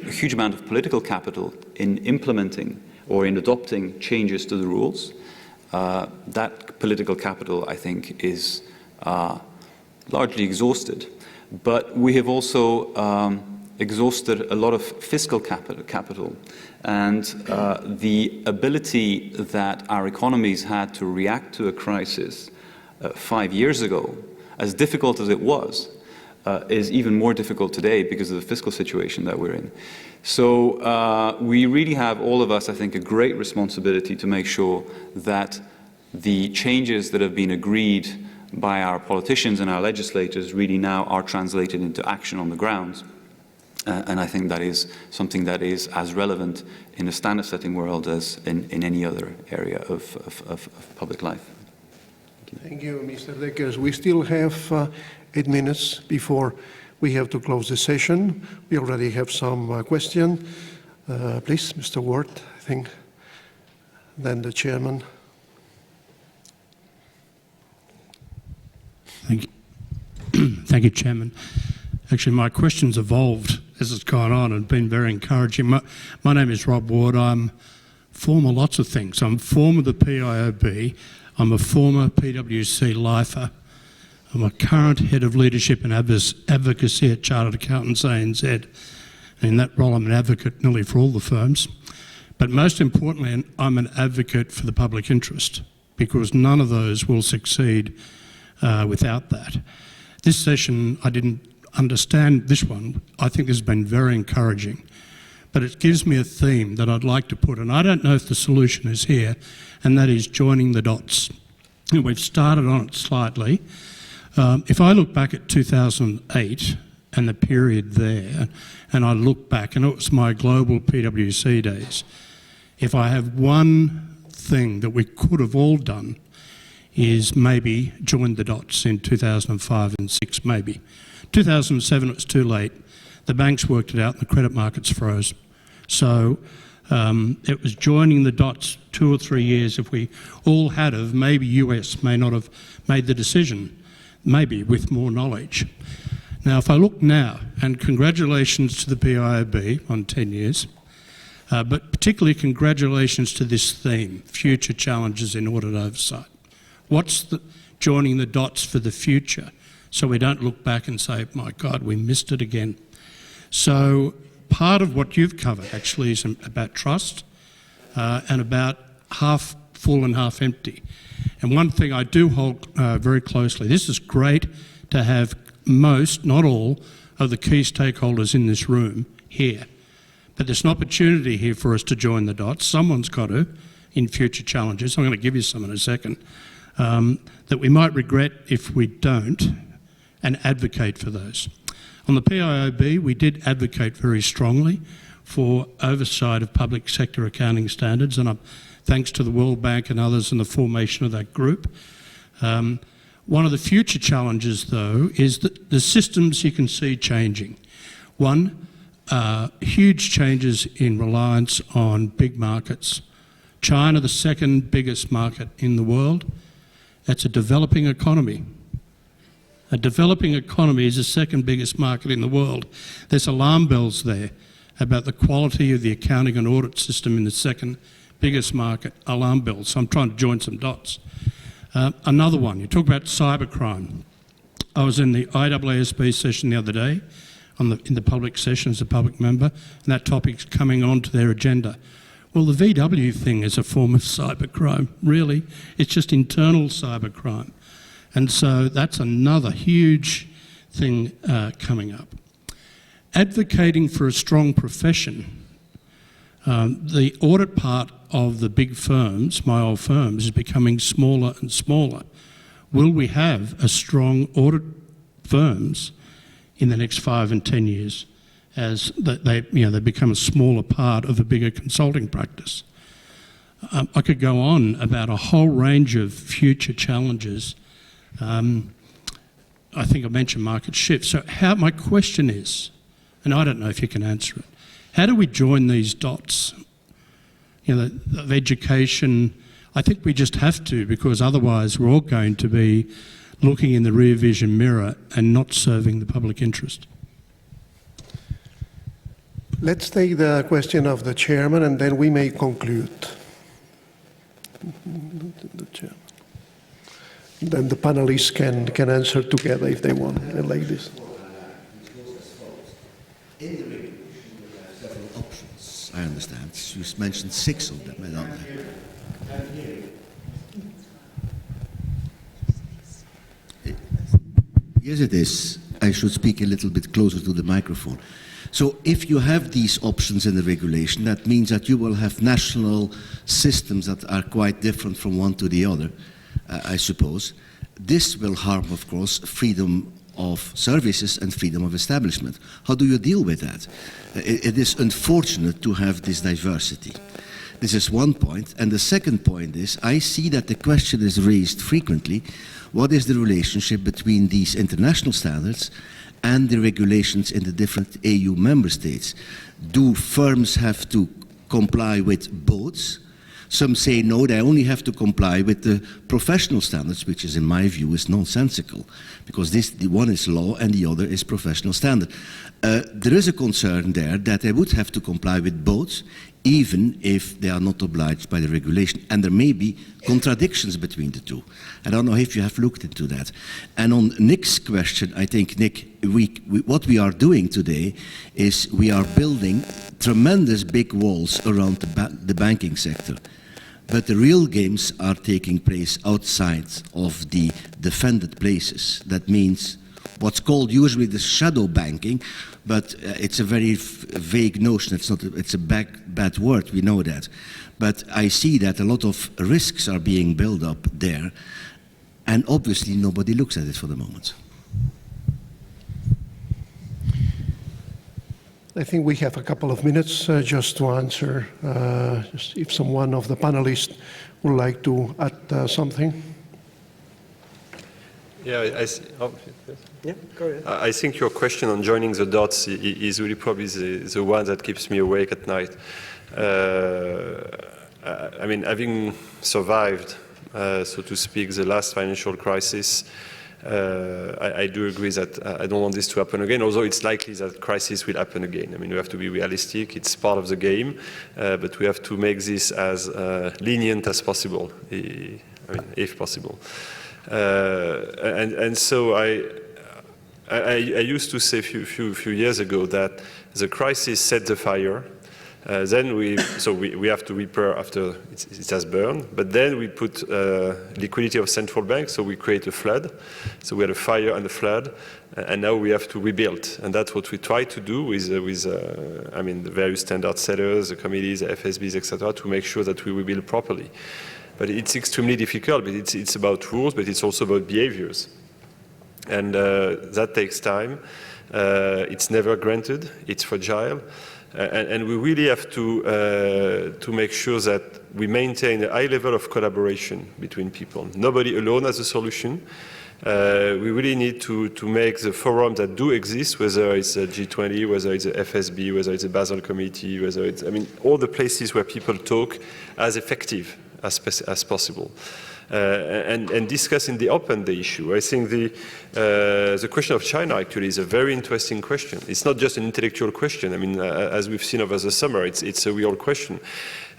huge amount of political capital in implementing or in adopting changes to the rules. That political capital, I think, is largely exhausted. But we have also exhausted a lot of fiscal capital, and the ability that our economies had to react to a crisis 5 years ago, as difficult as it was, is even more difficult today because of the fiscal situation that we're in. So we really have, all of us, I think, a great responsibility to make sure that the changes that have been agreed by our politicians and our legislators really now are translated into action on the ground. And I think that is something that is as relevant in a standard setting world as in any other area of public life. Thank you, Mr. Dekkers. We still have 8 minutes before we have to close the session. We already have some questions. Please, Mr. Ward, I think, then the chairman. Thank you. Thank you, Chairman. Actually, my questions evolved as it's gone on and been very encouraging. My name is Rob Ward. I'm former lots of things. I'm former the PIOB. I'm a former PwC lifer. I'm a current head of leadership and advocacy at Chartered Accountants ANZ. And in that role, I'm an advocate nearly for all the firms. But most importantly, I'm an advocate for the public interest, because none of those will succeed without that. This session, I didn't understand this one. I think this has been very encouraging, but it gives me a theme that I'd like to put, and I don't know if the solution is here, and that is joining the dots. And we've started on it slightly. If I look back at 2008 and the period there, and I look back, and it was my global PwC days, if I have one thing that we could have all done is maybe join the dots in 2005 and 6, maybe. 2007, it was too late. The banks worked it out and the credit markets froze. So it was joining the dots 2 or 3 years. If we all had of, maybe US may not have made the decision, maybe with more knowledge. Now, if I look now, and congratulations to the PIOB on 10 years, but particularly congratulations to this theme, future challenges in audit oversight. What's the joining the dots for the future, so we don't look back and say, my God, we missed it again. So part of what you've covered actually is about trust, and about half full and half empty. And one thing I do hold very closely, this is great to have most, not all, of the key stakeholders in this room here. But there's an opportunity here for us to join the dots. Someone's got to, in future challenges, I'm going to give you some in a second, that we might regret if we don't, and advocate for those. On the PIOB, we did advocate very strongly for oversight of public sector accounting standards, and thanks to the World Bank and others in the formation of that group. One of the future challenges, though, is that the systems you can see changing. One, huge changes in reliance on big markets. China, the second biggest market in the world, that's a developing economy. A developing economy is the second biggest market in the world. There's alarm bells there about the quality of the accounting and audit system in the second biggest market, alarm bells. So I'm trying to join some dots. Another one, you talk about cybercrime. I was in the IAASB session the other day, in the public session as a public member, and that topic's coming onto their agenda. Well, the VW thing is a form of cybercrime, really. It's just internal cybercrime. And so that's another huge thing coming up. Advocating for a strong profession. The audit part of the big firms, my old firms, is becoming smaller and smaller. Will we have a strong audit firms in the next 5 and 10 years as they become a smaller part of a bigger consulting practice? I could go on about a whole range of future challenges. I think I mentioned market shifts. So my question is, and I don't know if you can answer it, how do we join these dots? Of education, I think we just have to, because otherwise we're all going to be looking in the rear vision mirror and not serving the public interest. Let's take the question of the chairman and then we may conclude. The chairman. Then the panelists can answer together if they want, like this. I understand. You mentioned 6 of them, don't you? Yes, it is. I should speak a little bit closer to the microphone. So if you have these options in the regulation, that means that you will have national systems that are quite different from one to the other, I suppose. This will harm, of course, freedom of services and freedom of establishment. How do you deal with that? It is unfortunate to have this diversity. This is one point. And the second point is, I see that the question is raised frequently, what is the relationship between these international standards and the regulations in the different EU member states? Do firms have to comply with both? Some say no, they only have to comply with the professional standards, which is, in my view, is nonsensical, because the one is law and the other is professional standard. There is a concern there that they would have to comply with both, even if they are not obliged by the regulation, and there may be contradictions between the two. I don't know if you have looked into that. And on Nick's question, I think, Nick, what we are doing today is we are building tremendous big walls around the banking sector. But the real games are taking place outside of the defended places. That means what's called usually the shadow banking, but it's a very vague notion. It's a bad word, we know that. But I see that a lot of risks are being built up there, and obviously nobody looks at it for the moment. I think we have a couple of minutes just to answer, just if someone of the panelists would like to add something. Yeah, Yeah, go ahead. I think your question on joining the dots is really probably the one that keeps me awake at night. I mean, having survived, so to speak, the last financial crisis, I do agree that I don't want this to happen again, although it's likely that crisis will happen again. I mean, we have to be realistic. It's part of the game, but we have to make this as lenient as possible, if possible. And so I used to say a few years ago that the crisis set the fire, Then we have to repair after it has burned, but then we put liquidity of central banks, so we create a flood. So we had a fire and a flood, and now we have to rebuild. And that's what we try to do with the various standard setters, the committees, the FSBs, etc., to make sure that we rebuild properly. But it's extremely difficult, but it's about rules, but it's also about behaviors. And that takes time. It's never granted, it's fragile. And we really have to make sure that we maintain a high level of collaboration between people. Nobody alone has a solution. We really need to make the forums that do exist, whether it's a G20, whether it's a FSB, whether it's a Basel committee, whether it's, all the places where people talk, as effective as possible. And discuss in the open the issue. I think the question of China actually is a very interesting question. It's not just an intellectual question. As we've seen over the summer, it's a real question.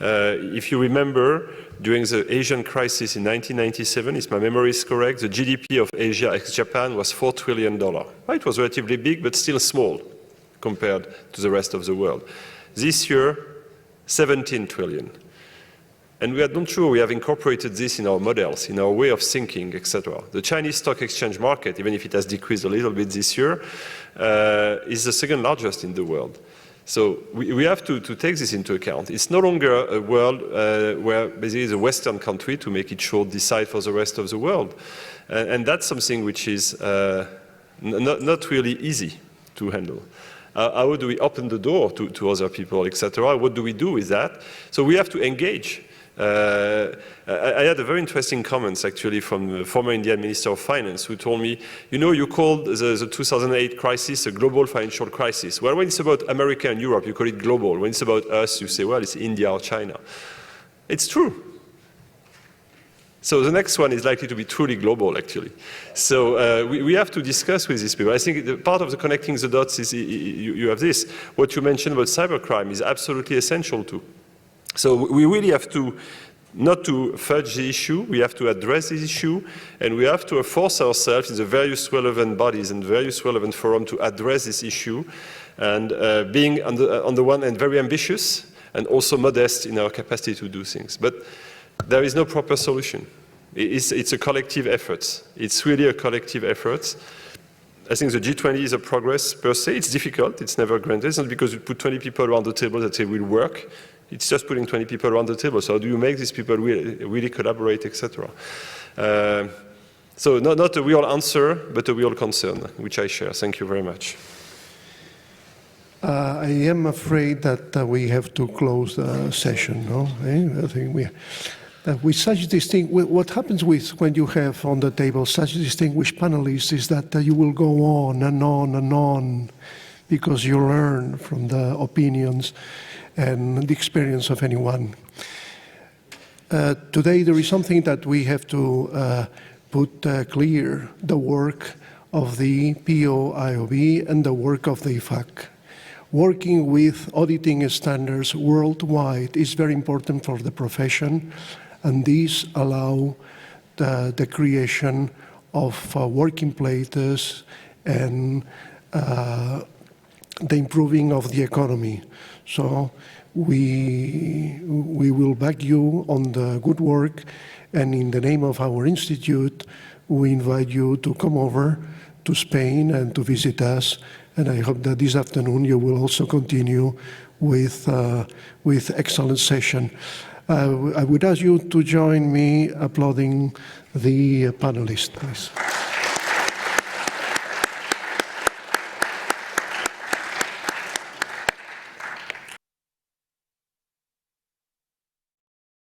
If you remember, during the Asian crisis in 1997, if my memory is correct, the GDP of Asia ex-Japan was $4 trillion. It was relatively big, but still small compared to the rest of the world. This year, 17 trillion. And we are not sure we have incorporated this in our models, in our way of thinking, etc. The Chinese stock exchange market, even if it has decreased a little bit this year, is the second largest in the world. So we have to take this into account. It's no longer a world where basically the Western country, to make it short, decide for the rest of the world. And that's something which is not really easy to handle. How do we open the door to other people, etc.? What do we do with that? So we have to engage. I had a very interesting comments actually from the former Indian Minister of Finance, who told me, you called the 2008 crisis a global financial crisis. Well, when it's about America and Europe, you call it global. When it's about us, you say, well, it's India or China. It's true. So the next one is likely to be truly global, actually. So we have to discuss with these people. I think the part of the connecting the dots is you have this. What you mentioned about cybercrime is absolutely essential too. So we really have to, not to fudge the issue, we have to address this issue, and we have to force ourselves in the various relevant bodies and various relevant forums to address this issue, and being on the one hand very ambitious and also modest in our capacity to do things. But there is no proper solution. It's a collective effort. It's really a collective effort. I think the G20 is a progress per se. It's difficult, it's never granted. It's not because you put 20 people around the table that it will work. It's just putting 20 people around the table. So how do you make these people really collaborate, etc.? So not a real answer, but a real concern, which I share. Thank you very much. I am afraid that we have to close the session, no? I think with such what happens when you have on the table such distinguished panelists is that you will go on and on and on, because you learn from the opinions and the experience of anyone. Today there is something that we have to put clear: the work of the PIOB and the work of the IFAC. Working with auditing standards worldwide is very important for the profession, and these allow the creation of working places and the improving of the economy. So we will back you on the good work, and in the name of our institute, we invite you to come over to Spain and to visit us. And I hope that this afternoon you will also continue with excellent session. I would ask you to join me applauding the panelists, please.